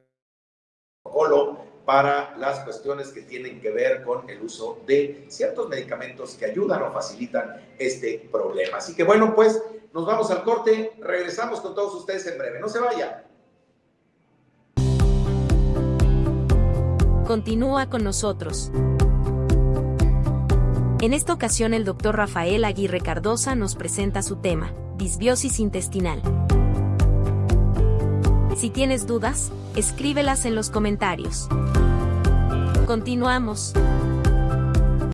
protocolo para las cuestiones que tienen que ver con el uso de ciertos medicamentos que ayudan o facilitan este problema. Así que bueno, pues nos vamos al corte, regresamos con todos ustedes en breve. No se vaya. Continúa con nosotros. En esta ocasión el doctor Rafael Aguirre Cardosa nos presenta su tema, disbiosis intestinal. Si tienes dudas, escríbelas en los comentarios. Continuamos.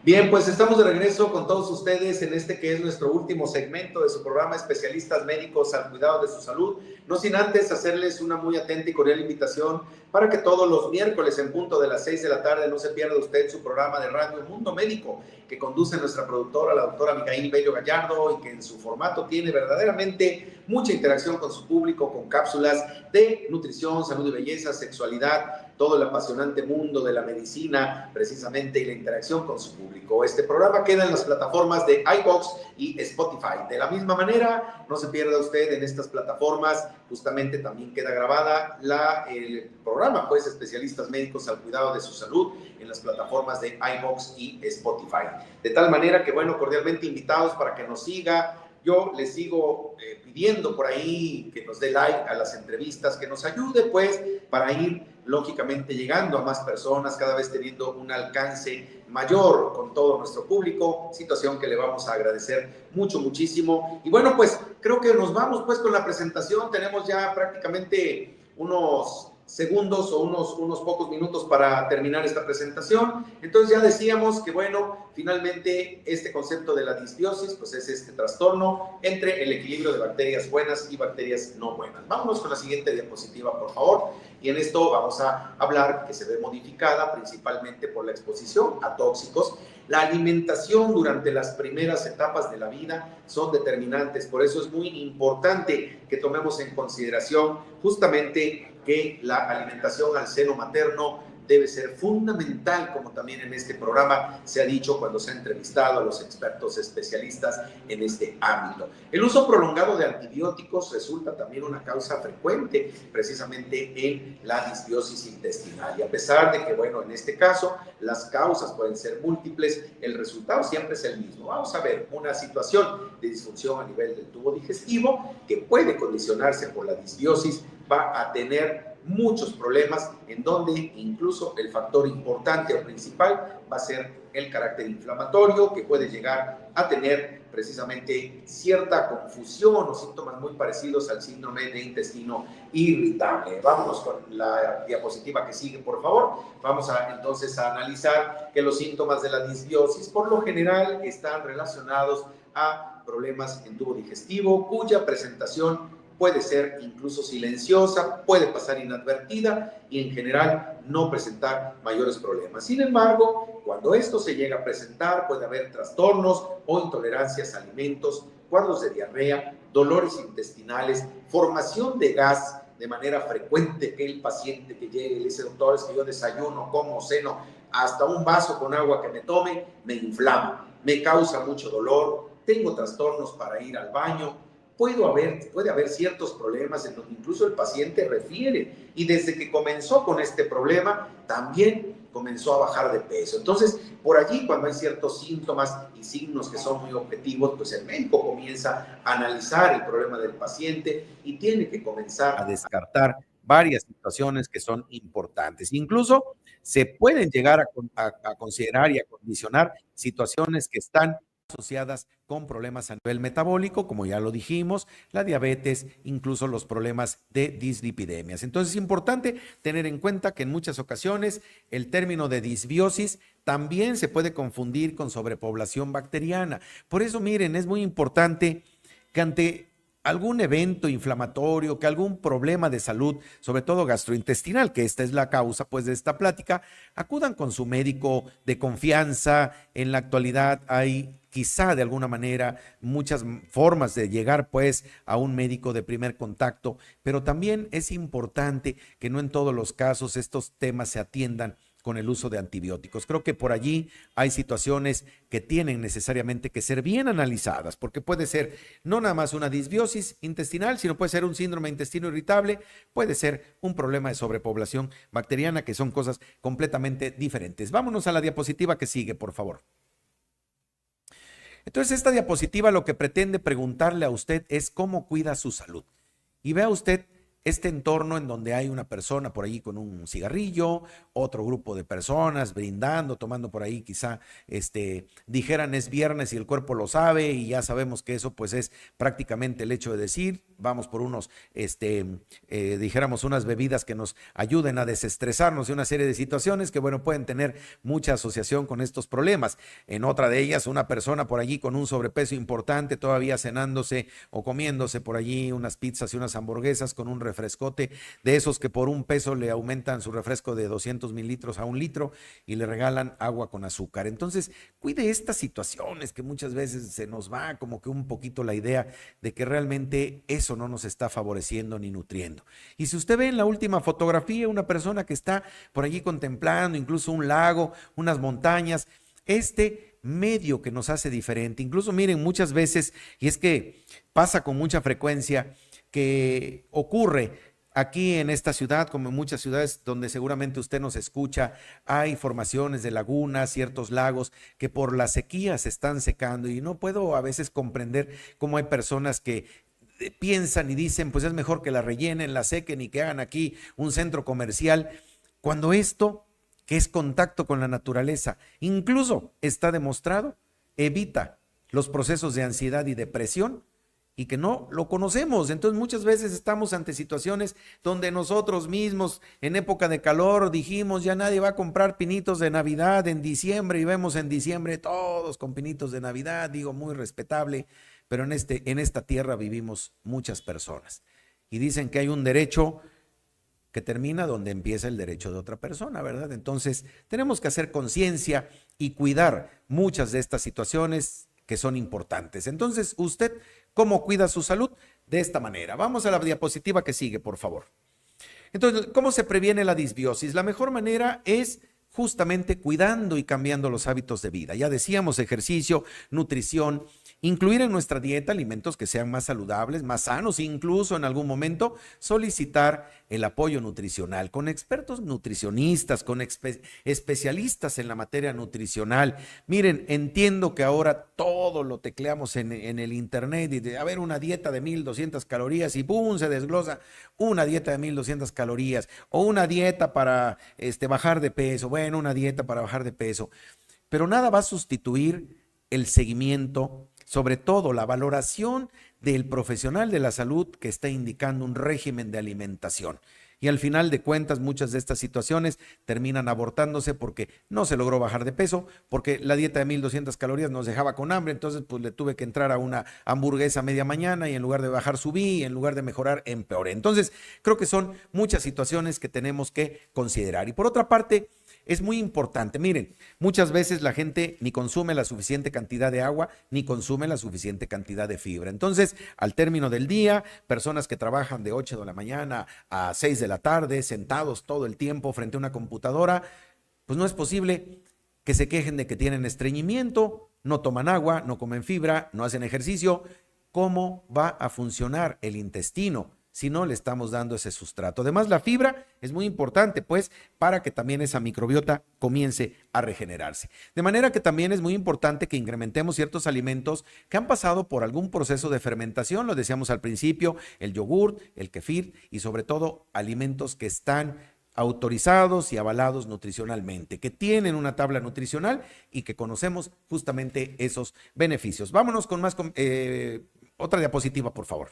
Bien, pues estamos de regreso con todos ustedes en este que es nuestro último segmento de su programa Especialistas Médicos al Cuidado de su Salud. No sin antes hacerles una muy atenta y cordial invitación para que todos los miércoles en punto de las 6 de la tarde no se pierda usted su programa de radio Mundo Médico, que conduce nuestra productora, la doctora Micaíl Bello Gallardo, y que en su formato tiene verdaderamente mucha interacción con su público, con cápsulas de nutrición, salud y belleza, sexualidad, todo el apasionante mundo de la medicina, precisamente, y la interacción con su público. Este programa queda en las plataformas de iVoox y Spotify. De la misma manera, no se pierda usted en estas plataformas, justamente también queda grabada el programa, pues, Especialistas Médicos al Cuidado de su Salud, en las plataformas de iVoox y Spotify. De tal manera que, bueno, cordialmente invitados para que nos siga. Yo les sigo pidiendo por ahí que nos dé like a las entrevistas, que nos ayude, pues, para ir lógicamente llegando a más personas, cada vez teniendo un alcance mayor con todo nuestro público, situación que le vamos a agradecer muchísimo. Y bueno, pues creo que nos vamos pues con la presentación. Tenemos ya prácticamente unos segundos o unos pocos minutos para terminar esta presentación. Entonces ya decíamos que, bueno, finalmente este concepto de la disbiosis pues es este trastorno entre el equilibrio de bacterias buenas y bacterias no buenas. Vámonos con la siguiente diapositiva, por favor. Y en esto vamos a hablar que se ve modificada principalmente por la exposición a tóxicos. La alimentación durante las primeras etapas de la vida son determinantes, por eso es muy importante que tomemos en consideración justamente que la alimentación al seno materno debe ser fundamental, como también en este programa se ha dicho cuando se ha entrevistado a los expertos especialistas en este ámbito. El uso prolongado de antibióticos resulta también una causa frecuente precisamente en la disbiosis intestinal. Y a pesar de que, bueno, en este caso las causas pueden ser múltiples, el resultado siempre es el mismo. Vamos a ver una situación de disfunción a nivel del tubo digestivo que puede condicionarse por la disbiosis, va a tener muchos problemas en donde incluso el factor importante o principal va a ser el carácter inflamatorio, que puede llegar a tener precisamente cierta confusión o síntomas muy parecidos al síndrome de intestino irritable. Vámonos con la diapositiva que sigue, por favor. Vamos entonces a analizar que los síntomas de la disbiosis por lo general están relacionados a problemas en tubo digestivo, cuya presentación puede ser incluso silenciosa, puede pasar inadvertida y en general no presentar mayores problemas. Sin embargo, cuando esto se llega a presentar, puede haber trastornos o intolerancias a alimentos, cuadros de diarrea, dolores intestinales, formación de gas de manera frecuente, que el paciente que llegue y le dice: doctor, es que yo desayuno, como, ceno, hasta un vaso con agua que me tome, me inflama, me causa mucho dolor, tengo trastornos para ir al baño. Puede haber ciertos problemas en donde incluso el paciente refiere, y desde que comenzó con este problema también comenzó a bajar de peso. Entonces, por allí, cuando hay ciertos síntomas y signos que son muy objetivos, pues el médico comienza a analizar el problema del paciente y tiene que comenzar a descartar varias situaciones que son importantes. Incluso se pueden llegar a considerar y a condicionar situaciones que están asociadas con problemas a nivel metabólico, como ya lo dijimos, la diabetes, incluso los problemas de dislipidemias. Entonces es importante tener en cuenta que en muchas ocasiones el término de disbiosis también se puede confundir con sobrepoblación bacteriana. Por eso, miren, es muy importante que ante algún evento inflamatorio, que algún problema de salud, sobre todo gastrointestinal, que esta es la causa pues de esta plática, acudan con su médico de confianza. En la actualidad hay quizá de alguna manera muchas formas de llegar pues a un médico de primer contacto, pero también es importante que no en todos los casos estos temas se atiendan con el uso de antibióticos. Creo que por allí hay situaciones que tienen necesariamente que ser bien analizadas, porque puede ser no nada más una disbiosis intestinal, sino puede ser un síndrome de intestino irritable, puede ser un problema de sobrepoblación bacteriana, que son cosas completamente diferentes. Vámonos a la diapositiva que sigue, por favor. Entonces, esta diapositiva lo que pretende preguntarle a usted es cómo cuida su salud. Y vea usted este entorno en donde hay una persona por allí con un cigarrillo, otro grupo de personas brindando, tomando por ahí quizá, dijeran es viernes y el cuerpo lo sabe y ya sabemos que eso pues es prácticamente el hecho de decir, vamos por unos, dijéramos unas bebidas que nos ayuden a desestresarnos de una serie de situaciones que bueno, pueden tener mucha asociación con estos problemas. En otra de ellas, una persona por allí con un sobrepeso importante, todavía cenándose o comiéndose por allí unas pizzas y unas hamburguesas con un refrescote de esos que por $1 le aumentan su refresco de 200 mililitros a 1 litro y le regalan agua con azúcar. Entonces, cuide estas situaciones que muchas veces se nos va como que un poquito la idea de que realmente eso no nos está favoreciendo ni nutriendo. Y si usted ve en la última fotografía una persona que está por allí contemplando incluso un lago, unas montañas, medio que nos hace diferente. Incluso miren, muchas veces, y es que pasa con mucha frecuencia, que ocurre aquí en esta ciudad, como en muchas ciudades donde seguramente usted nos escucha, hay formaciones de lagunas, ciertos lagos que por la sequía se están secando y no puedo a veces comprender cómo hay personas que piensan y dicen, pues es mejor que la rellenen, la sequen y que hagan aquí un centro comercial, cuando esto que es contacto con la naturaleza, incluso está demostrado, evita los procesos de ansiedad y depresión y que no lo conocemos. Entonces muchas veces estamos ante situaciones donde nosotros mismos en época de calor dijimos ya nadie va a comprar pinitos de Navidad en diciembre y vemos en diciembre todos con pinitos de Navidad, digo muy respetable, pero en esta tierra vivimos muchas personas y dicen que hay un derecho que termina donde empieza el derecho de otra persona, ¿verdad? Entonces, tenemos que hacer conciencia y cuidar muchas de estas situaciones que son importantes. Entonces, ¿usted cómo cuida su salud? De esta manera. Vamos a la diapositiva que sigue, por favor. Entonces, ¿cómo se previene la disbiosis? La mejor manera es justamente cuidando y cambiando los hábitos de vida. Ya decíamos, ejercicio, nutrición, incluir en nuestra dieta alimentos que sean más saludables, más sanos, incluso en algún momento solicitar el apoyo nutricional con expertos nutricionistas, con especialistas en la materia nutricional. Miren, entiendo que ahora todo lo tecleamos en el internet y de haber una dieta de 1200 calorías y ¡pum! Se desglosa una dieta de 1200 calorías o una dieta para bajar de peso, bueno, una dieta para bajar de peso, pero nada va a sustituir el seguimiento, sobre todo la valoración del profesional de la salud que está indicando un régimen de alimentación. Y al final de cuentas, muchas de estas situaciones terminan abortándose porque no se logró bajar de peso, porque la dieta de 1200 calorías nos dejaba con hambre, entonces pues le tuve que entrar a una hamburguesa a media mañana y en lugar de bajar subí, y en lugar de mejorar empeoré. Entonces, creo que son muchas situaciones que tenemos que considerar. Y por otra parte, es muy importante. Miren, muchas veces la gente ni consume la suficiente cantidad de agua, ni consume la suficiente cantidad de fibra. Entonces, al término del día, personas que trabajan de 8 de la mañana a 6 de la tarde, sentados todo el tiempo frente a una computadora, pues no es posible que se quejen de que tienen estreñimiento, no toman agua, no comen fibra, no hacen ejercicio. ¿Cómo va a funcionar el intestino si no le estamos dando ese sustrato? Además, la fibra es muy importante, pues, para que también esa microbiota comience a regenerarse. De manera que también es muy importante que incrementemos ciertos alimentos que han pasado por algún proceso de fermentación, lo decíamos al principio, el yogurt, el kefir y sobre todo alimentos que están autorizados y avalados nutricionalmente, que tienen una tabla nutricional y que conocemos justamente esos beneficios. Vámonos con más, otra diapositiva, por favor.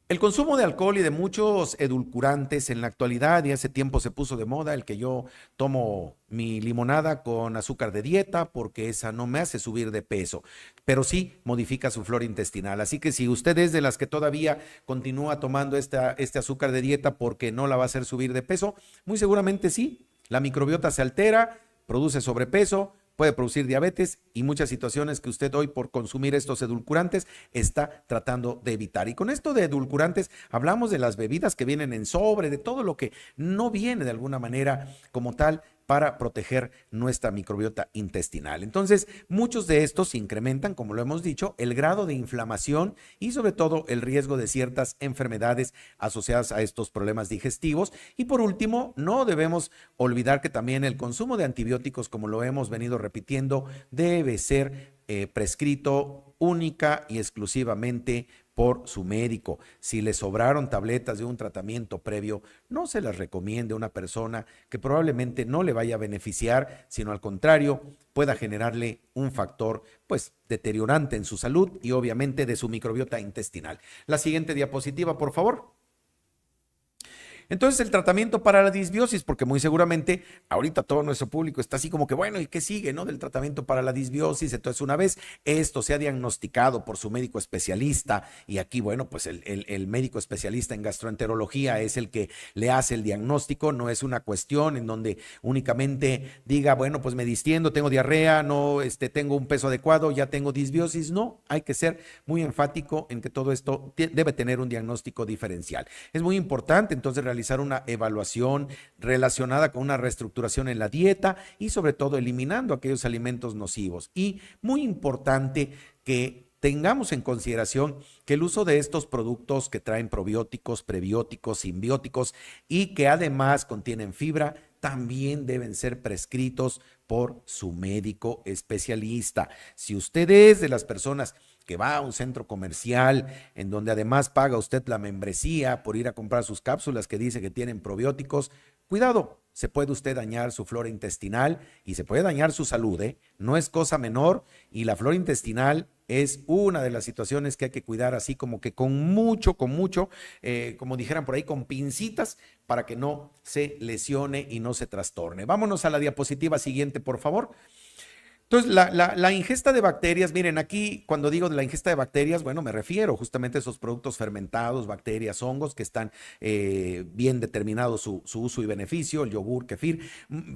El consumo de alcohol y de muchos edulcorantes en la actualidad, y hace tiempo se puso de moda el que yo tomo mi limonada con azúcar de dieta porque esa no me hace subir de peso, pero sí modifica su flora intestinal. Así que si usted es de las que todavía continúa tomando este azúcar de dieta porque no la va a hacer subir de peso, muy seguramente sí, la microbiota se altera, produce sobrepeso, puede producir diabetes y muchas situaciones que usted hoy por consumir estos edulcorantes está tratando de evitar. Y con esto de edulcorantes hablamos de las bebidas que vienen en sobre, de todo lo que no viene de alguna manera como tal para proteger nuestra microbiota intestinal. Entonces, muchos de estos incrementan, como lo hemos dicho, el grado de inflamación y sobre todo el riesgo de ciertas enfermedades asociadas a estos problemas digestivos. Y por último, no debemos olvidar que también el consumo de antibióticos, como lo hemos venido repitiendo, debe ser prescrito única y exclusivamente por su médico. Si le sobraron tabletas de un tratamiento previo, no se las recomiende a una persona que probablemente no le vaya a beneficiar, sino al contrario, pueda generarle un factor pues deteriorante en su salud y obviamente de su microbiota intestinal. La siguiente diapositiva, por favor. Entonces el tratamiento para la disbiosis, porque muy seguramente ahorita todo nuestro público está así como que bueno, ¿y qué sigue, no? Del tratamiento para la disbiosis. Entonces una vez esto sea diagnosticado por su médico especialista, y aquí bueno, pues el médico especialista en gastroenterología es el que le hace el diagnóstico, no es una cuestión en donde únicamente diga, bueno, pues me distiendo, tengo diarrea, no tengo un peso adecuado, ya tengo disbiosis. No, hay que ser muy enfático en que todo esto debe tener un diagnóstico diferencial. Es muy importante entonces realizar una evaluación relacionada con una reestructuración en la dieta y sobre todo eliminando aquellos alimentos nocivos. Y muy importante que tengamos en consideración que el uso de estos productos que traen probióticos, prebióticos, simbióticos y que además contienen fibra, también deben ser prescritos por su médico especialista. Si usted es de las personas que va a un centro comercial en donde además paga usted la membresía por ir a comprar sus cápsulas que dice que tienen probióticos, cuidado, se puede usted dañar su flora intestinal y se puede dañar su salud, ¿eh? No es cosa menor, y la flora intestinal es una de las situaciones que hay que cuidar así como que con mucho, como dijeran por ahí, con pincitas para que no se lesione y no se trastorne. Vámonos a la diapositiva siguiente, por favor. Entonces, la ingesta de bacterias, miren, aquí cuando digo de la ingesta de bacterias, bueno, me refiero justamente a esos productos fermentados, bacterias, hongos, que están bien determinados su uso y beneficio, el yogur, kefir.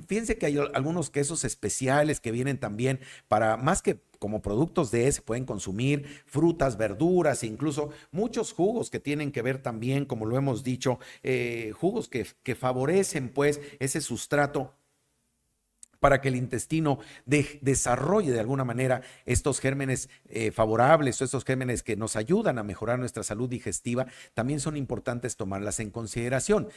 Fíjense que hay algunos quesos especiales que vienen también para, más que como productos se pueden consumir frutas, verduras, incluso muchos jugos que tienen que ver también, como lo hemos dicho, jugos que favorecen pues ese sustrato para que el intestino desarrolle de alguna manera estos gérmenes favorables o estos gérmenes que nos ayudan a mejorar nuestra salud digestiva. También son importantes tomarlas en consideración.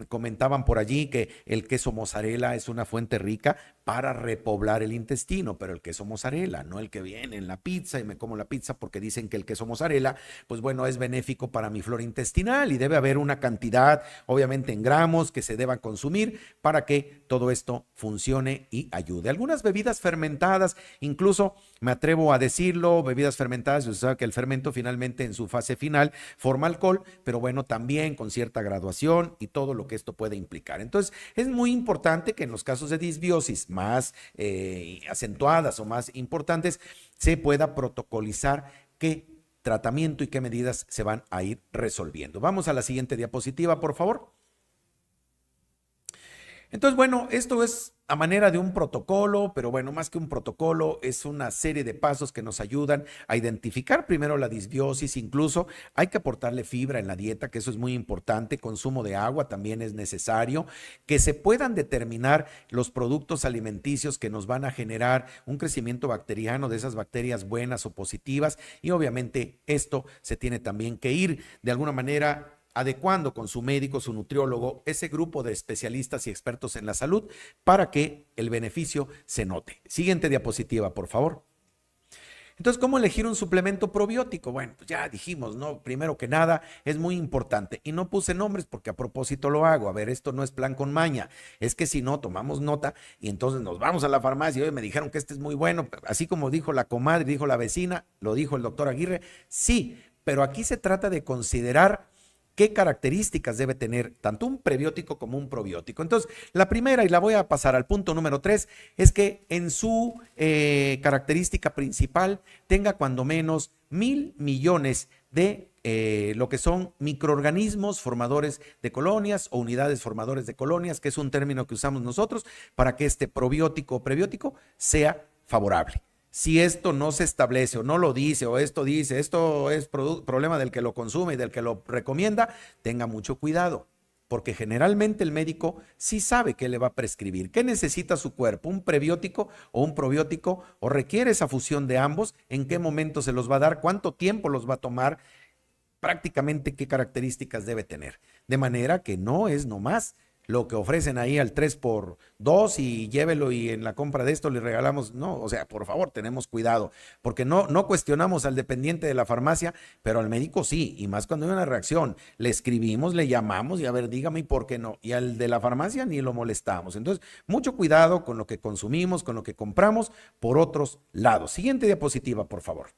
Comentaban por allí que el queso mozzarella es una fuente rica para repoblar el intestino, pero el queso mozzarella, no el que viene en la pizza y me como la pizza porque dicen que el queso mozzarella, pues bueno, es benéfico para mi flora intestinal, y debe haber una cantidad, obviamente en gramos, que se deba consumir para que todo esto funcione y ayude. Algunas bebidas fermentadas, incluso me atrevo a decirlo, bebidas fermentadas, usted sabe que el fermento finalmente en su fase final forma alcohol, pero bueno, también con cierta graduación y todo lo que esto puede implicar. Entonces, es muy importante que en los casos de disbiosis más acentuadas o más importantes, se pueda protocolizar qué tratamiento y qué medidas se van a ir resolviendo. Vamos a la siguiente diapositiva, por favor. Entonces, bueno, esto es a manera de un protocolo, pero bueno, más que un protocolo, es una serie de pasos que nos ayudan a identificar primero la disbiosis. Incluso hay que aportarle fibra en la dieta, que eso es muy importante. Consumo de agua también es necesario. Que se puedan determinar los productos alimenticios que nos van a generar un crecimiento bacteriano de esas bacterias buenas o positivas. Y obviamente esto se tiene también que ir de alguna manera adecuando con su médico, su nutriólogo, ese grupo de especialistas y expertos en la salud para que el beneficio se note. Siguiente diapositiva, por favor. Entonces, ¿cómo elegir un suplemento probiótico? Bueno, pues ya dijimos, ¿no? Primero que nada, es muy importante. Y no puse nombres porque a propósito lo hago. A ver, esto no es plan con maña. Es que si no, tomamos nota y entonces nos vamos a la farmacia y hoy me dijeron que este es muy bueno. Así como dijo la comadre, dijo la vecina, lo dijo el doctor Aguirre. Sí, pero aquí se trata de considerar qué características debe tener tanto un prebiótico como un probiótico. Entonces, la primera, y la voy a pasar al punto número 3, es que en su característica principal tenga cuando menos 1,000 millones de lo que son microorganismos formadores de colonias o unidades formadores de colonias, que es un término que usamos nosotros para que este probiótico o prebiótico sea favorable. Si esto no se establece o no lo dice o esto dice, esto es problema del que lo consume y del que lo recomienda, tenga mucho cuidado, porque generalmente el médico sí sabe qué le va a prescribir, qué necesita su cuerpo, un prebiótico o un probiótico, o requiere esa fusión de ambos, en qué momento se los va a dar, cuánto tiempo los va a tomar, prácticamente qué características debe tener. De manera que no es nomás lo que ofrecen ahí al 3x2 y llévelo y en la compra de esto le regalamos. No, o sea, por favor, tenemos cuidado, porque no cuestionamos al dependiente de la farmacia, pero al médico sí, y más cuando hay una reacción. Le escribimos, le llamamos y a ver, dígame por qué no. Y al de la farmacia ni lo molestamos. Entonces, mucho cuidado con lo que consumimos, con lo que compramos por otros lados. Siguiente diapositiva, por favor.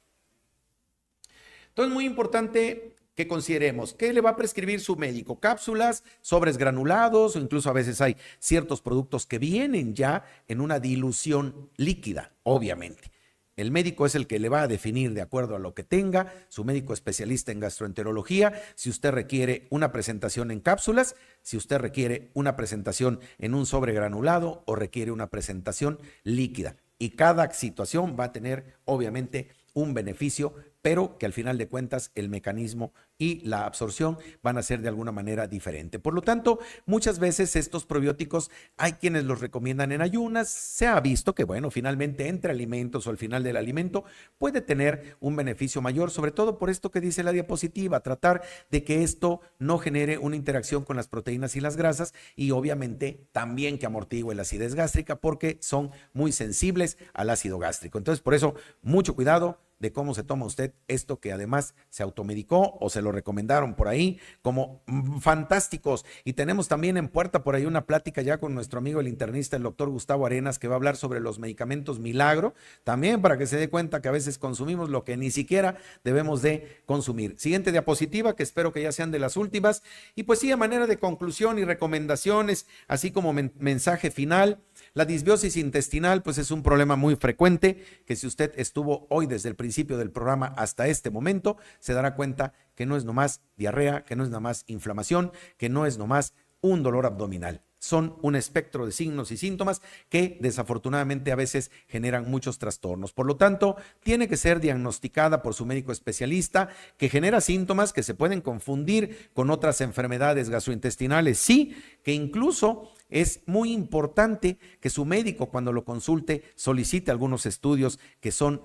Entonces, muy importante que consideremos qué le va a prescribir su médico: cápsulas, sobres granulados, o incluso a veces hay ciertos productos que vienen ya en una dilución líquida, obviamente. El médico es el que le va a definir de acuerdo a lo que tenga, su médico especialista en gastroenterología, si usted requiere una presentación en cápsulas, si usted requiere una presentación en un sobre granulado o requiere una presentación líquida. Y cada situación va a tener, obviamente, un beneficio, pero que al final de cuentas el mecanismo y la absorción van a ser de alguna manera diferente. Por lo tanto, muchas veces estos probióticos hay quienes los recomiendan en ayunas. Se ha visto que, bueno, finalmente entre alimentos o al final del alimento puede tener un beneficio mayor, sobre todo por esto que dice la diapositiva, tratar de que esto no genere una interacción con las proteínas y las grasas, y obviamente también que amortigue la acidez gástrica, porque son muy sensibles al ácido gástrico. Entonces, por eso, mucho cuidado de cómo se toma usted esto que además se automedicó o se lo recomendaron por ahí como fantásticos. Y tenemos también en puerta por ahí una plática ya con nuestro amigo el internista, el doctor Gustavo Arenas, que va a hablar sobre los medicamentos milagro, también para que se dé cuenta que a veces consumimos lo que ni siquiera debemos de consumir. Siguiente diapositiva, que espero que ya sean de las últimas. Y pues sí, a manera de conclusión y recomendaciones, así como mensaje final, la disbiosis intestinal pues es un problema muy frecuente, que si usted estuvo hoy desde el principio del programa hasta este momento, se dará cuenta que no es nomás diarrea, que no es nomás inflamación, que no es nomás un dolor abdominal. Son un espectro de signos y síntomas que desafortunadamente a veces generan muchos trastornos. Por lo tanto, tiene que ser diagnosticada por su médico especialista, que genera síntomas que se pueden confundir con otras enfermedades gastrointestinales. Sí, que incluso es muy importante que su médico, cuando lo consulte, solicite algunos estudios que son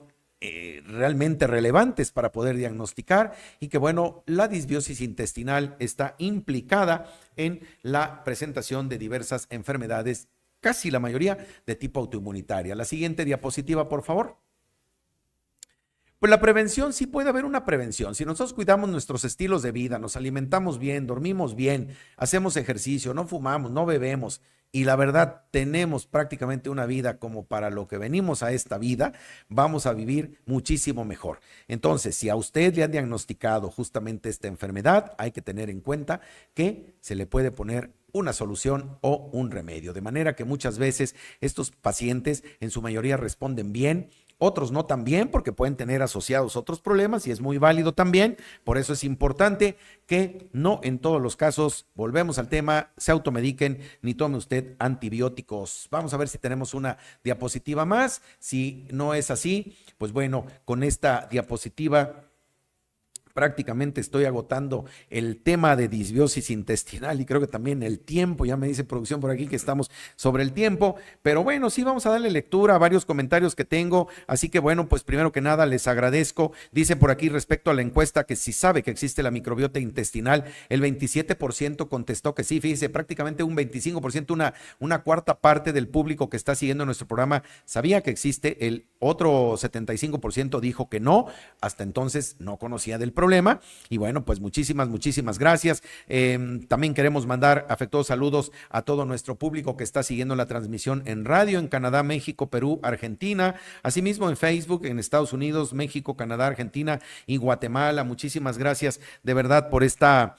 realmente relevantes para poder diagnosticar, y que, bueno, la disbiosis intestinal está implicada en la presentación de diversas enfermedades, casi la mayoría de tipo autoinmunitaria. La siguiente diapositiva, por favor. Pues la prevención, sí puede haber una prevención. Si nosotros cuidamos nuestros estilos de vida, nos alimentamos bien, dormimos bien, hacemos ejercicio, no fumamos, no bebemos, y la verdad tenemos prácticamente una vida como para lo que venimos a esta vida, vamos a vivir muchísimo mejor. Entonces, si a usted le han diagnosticado justamente esta enfermedad, hay que tener en cuenta que se le puede poner una solución o un remedio. De manera que muchas veces estos pacientes en su mayoría responden bien, otros no tan bien, porque pueden tener asociados otros problemas, y es muy válido también. Por eso es importante que no en todos los casos, volvemos al tema, se automediquen ni tome usted antibióticos. Vamos a ver si tenemos una diapositiva más. Si no es así, pues bueno, con esta diapositiva prácticamente estoy agotando el tema de disbiosis intestinal, y creo que también el tiempo. Ya me dice producción por aquí que estamos sobre el tiempo, pero bueno, sí vamos a darle lectura a varios comentarios que tengo. Así que bueno, pues primero que nada les agradezco. Dice por aquí respecto a la encuesta que si sabe que existe la microbiota intestinal, el 27% contestó que sí. Fíjese, prácticamente un 25%, una cuarta parte del público que está siguiendo nuestro programa sabía que existe. El otro 75% dijo que no, hasta entonces no conocía del problema. Y bueno, pues muchísimas gracias. También queremos mandar afectuosos saludos a todo nuestro público que está siguiendo la transmisión en radio en Canadá, México, Perú, Argentina, asimismo en Facebook en Estados Unidos, México, Canadá, Argentina y Guatemala. Muchísimas gracias de verdad por esta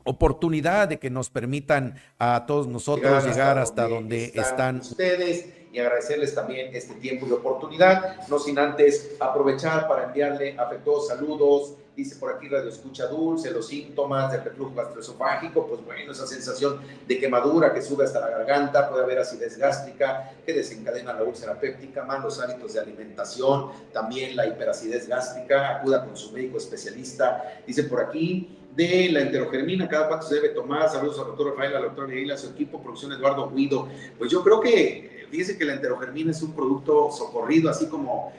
oportunidad de que nos permitan a todos nosotros llegar hasta donde están ustedes, y agradecerles también este tiempo y oportunidad, no sin antes aprovechar para enviarle afectuosos saludos. Dice por aquí Radio Escucha Dulce, los síntomas del reflujo gastroesofágico, pues bueno, esa sensación de quemadura que sube hasta la garganta, puede haber acidez gástrica que desencadena la úlcera péptica, malos hábitos de alimentación, también la hiperacidez gástrica, acuda con su médico especialista. Dice por aquí, de la enterogermina, cada cuánto se debe tomar. Saludos al doctor Rafael, al doctor Miguel, a su equipo, producción Eduardo Guido. Pues yo creo que, fíjense que la enterogermina es un producto socorrido, así como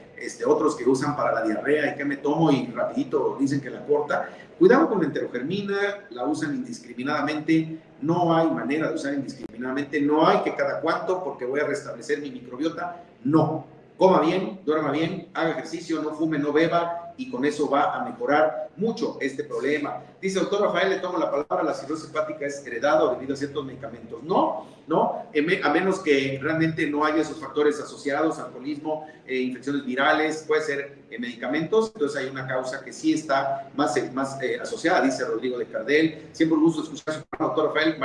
otros que usan para la diarrea y que me tomo y rapidito dicen que la corta. Cuidado con la enterogermina, la usan indiscriminadamente, no hay manera de usar indiscriminadamente, no hay que cada cuánto porque voy a restablecer mi microbiota, no. Coma bien, duerma bien, haga ejercicio, no fume, no beba, y con eso va a mejorar mucho este problema. Dice doctor Rafael, le tomo la palabra, la cirrosis hepática es heredada debido a ciertos medicamentos. No, a menos que realmente no haya esos factores asociados, alcoholismo, infecciones virales, puede ser medicamentos, entonces hay una causa que sí está más asociada, dice Rodrigo de Cardel. Siempre un gusto escuchar a su doctor Rafael,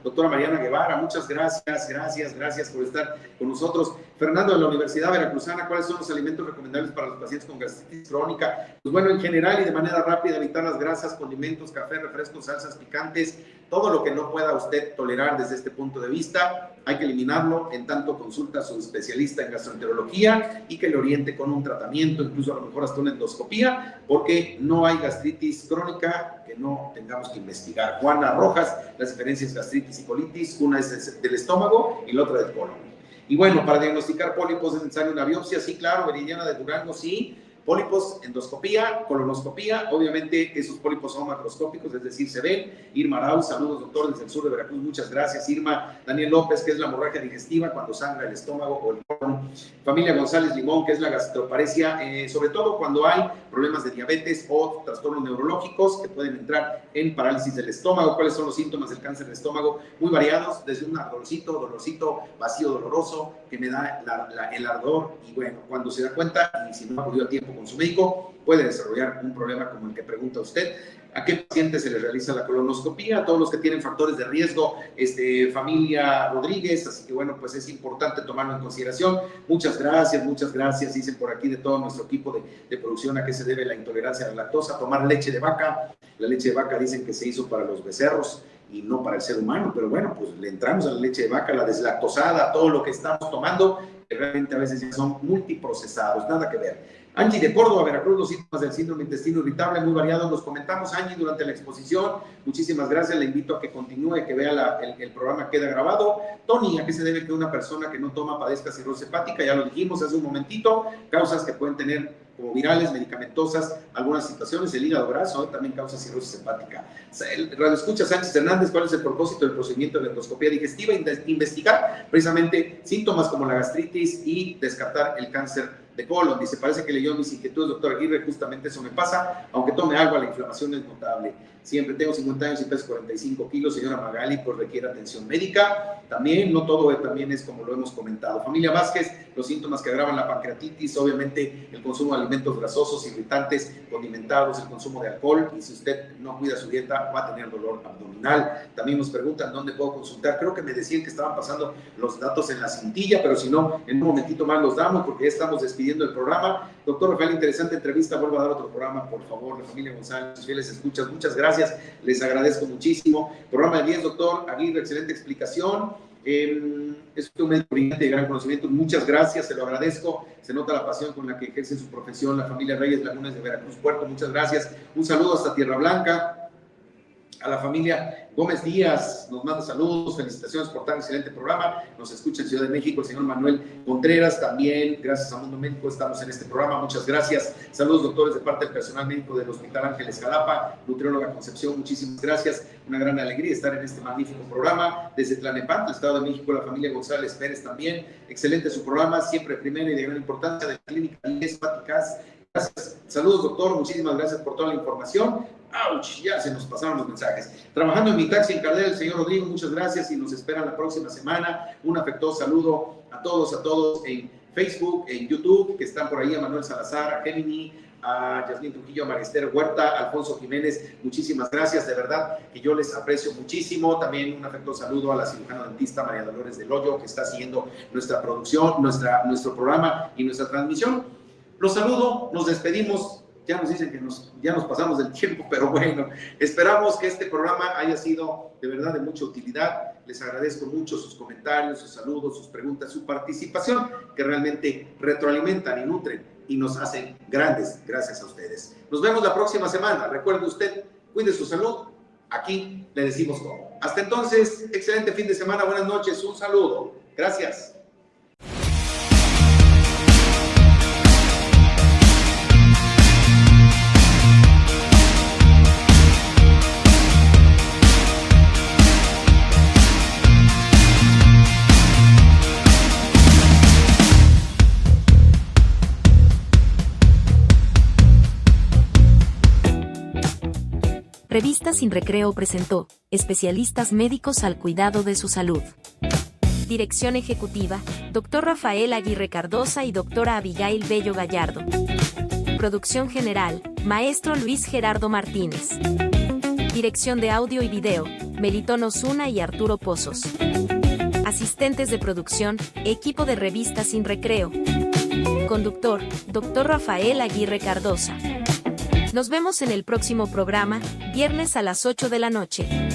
doctora Mariana Guevara, muchas gracias por estar con nosotros. Fernando de la Universidad Veracruzana, ¿cuáles son los alimentos recomendables para los pacientes con gastritis crónica? Pues bueno, en general y de manera rápida, evitar las grasas, condimentos, café, refrescos, salsas picantes, todo lo que no pueda usted tolerar desde este punto de vista, hay que eliminarlo, en tanto consulta a su especialista en gastroenterología y que le oriente con un tratamiento, incluso a lo mejor hasta una endoscopía, porque no hay gastritis crónica que no tengamos que investigar. Juana Rojas, las diferencias gastritis y colitis, una es del estómago y la otra del colon. Y bueno, para diagnosticar pólipos es necesaria una biopsia, sí, claro. Veridiana de Durango, sí. Pólipos, endoscopía, colonoscopía, obviamente esos pólipos son macroscópicos, es decir, se ven. Irma Arauz, saludos doctor desde el sur de Veracruz, muchas gracias. Irma, Daniel López, que es la hemorragia digestiva cuando sangra el estómago o el colon. Familia González Limón, que es la gastroparesia, sobre todo cuando hay problemas de diabetes o trastornos neurológicos que pueden entrar en parálisis del estómago. ¿Cuáles son los síntomas del cáncer de estómago? Muy variados, desde un dolorcito, vacío doloroso, que me da el ardor, y bueno, cuando se da cuenta, y si no acudió a tiempo con su médico, puede desarrollar un problema como el que pregunta usted. ¿A qué paciente se le realiza la colonoscopía? A todos los que tienen factores de riesgo, familia Rodríguez, así que bueno, pues es importante tomarlo en consideración. Muchas gracias, dicen por aquí de todo nuestro equipo de producción, a qué se debe la intolerancia a la lactosa. Tomar leche de vaca, la leche de vaca dicen que se hizo para los becerros y no para el ser humano, pero bueno, pues le entramos a la leche de vaca, la deslactosada, todo lo que estamos tomando, que realmente a veces ya son multiprocesados, nada que ver. Angie de Córdoba, Veracruz, los síntomas del síndrome intestino irritable, muy variados, los comentamos, Angie, durante la exposición. Muchísimas gracias, le invito a que continúe, que vea el programa, queda grabado. Tony, ¿a qué se debe que una persona que no toma padezca cirrosis hepática? Ya lo dijimos hace un momentito, causas que pueden tener como virales, medicamentosas, algunas situaciones, el hígado graso también causa cirrosis hepática. Radio escucha Sánchez Hernández, ¿cuál es el propósito del procedimiento de la endoscopía digestiva? Investigar precisamente síntomas como la gastritis y descartar el cáncer de colon. Dice, parece que leyó mis inquietudes, doctor Aguirre, justamente eso me pasa, aunque tome agua, la inflamación es notable. Siempre tengo 50 años y peso 45 kilos, señora Magali, pues requiere atención médica. También, no todo también es como lo hemos comentado. Familia Vázquez, los síntomas que agravan la pancreatitis, obviamente el consumo de alimentos grasosos, irritantes, condimentados, el consumo de alcohol, y si usted no cuida su dieta, va a tener dolor abdominal. También nos preguntan dónde puedo consultar. Creo que me decían que estaban pasando los datos en la cintilla, pero si no, en un momentito más los damos, porque ya estamos despidiendo el programa. Doctor Rafael, interesante entrevista, vuelvo a dar otro programa, por favor. La familia González, fieles escuchas, muchas gracias, les agradezco muchísimo. Programa de 10, doctor Aguirre, excelente explicación. Es un médico brillante de gran conocimiento, muchas gracias, se lo agradezco, se nota la pasión con la que ejerce su profesión. La familia Reyes Lagunes de Veracruz Puerto, muchas gracias, un saludo hasta Tierra Blanca. A la familia Gómez Díaz nos manda saludos, felicitaciones por tan excelente programa. Nos escucha en Ciudad de México el señor Manuel Contreras, también gracias a Mundo Médico estamos en este programa, muchas gracias. Saludos doctores de parte del personal médico del Hospital Ángeles Jalapa, nutrióloga Concepción, muchísimas gracias. Una gran alegría estar en este magnífico programa. Desde Tlalnepantla, Estado de México, la familia González Pérez también, excelente su programa, siempre primera y de gran importancia, de la clínica Hepáticas. Gracias. Saludos doctor, muchísimas gracias por toda la información. ¡Auch! Ya se nos pasaron los mensajes. Trabajando en mi taxi en Cardel, el señor Rodrigo, muchas gracias y nos esperan la próxima semana. Un afectuoso saludo a todos en Facebook, en YouTube, que están por ahí, a Manuel Salazar, a Gemini, a Yasmín Trujillo, a Marister Huerta, a Alfonso Jiménez, muchísimas gracias, de verdad que yo les aprecio muchísimo. También un afectuoso saludo a la cirujana dentista María Dolores del Hoyo, que está siguiendo nuestra producción, nuestro programa y nuestra transmisión. Los saludo, nos despedimos. Ya nos dicen que ya nos pasamos del tiempo, pero bueno, esperamos que este programa haya sido de verdad de mucha utilidad. Les agradezco mucho sus comentarios, sus saludos, sus preguntas, su participación, que realmente retroalimentan y nutren y nos hacen grandes gracias a ustedes. Nos vemos la próxima semana. Recuerde usted, cuide su salud. Aquí le decimos cómo. Hasta entonces, excelente fin de semana, buenas noches, un saludo. Gracias. Revista Sin Recreo presentó Especialistas Médicos al Cuidado de su Salud. Dirección Ejecutiva, Dr. Rafael Aguirre Cardosa y Dra. Abigail Bello Gallardo. Producción General, Maestro Luis Gerardo Martínez. Dirección de Audio y Video, Melitón Osuna y Arturo Pozos. Asistentes de producción, equipo de Revista Sin Recreo. Conductor, Dr. Rafael Aguirre Cardosa. Nos vemos en el próximo programa, viernes a las 8 de la noche.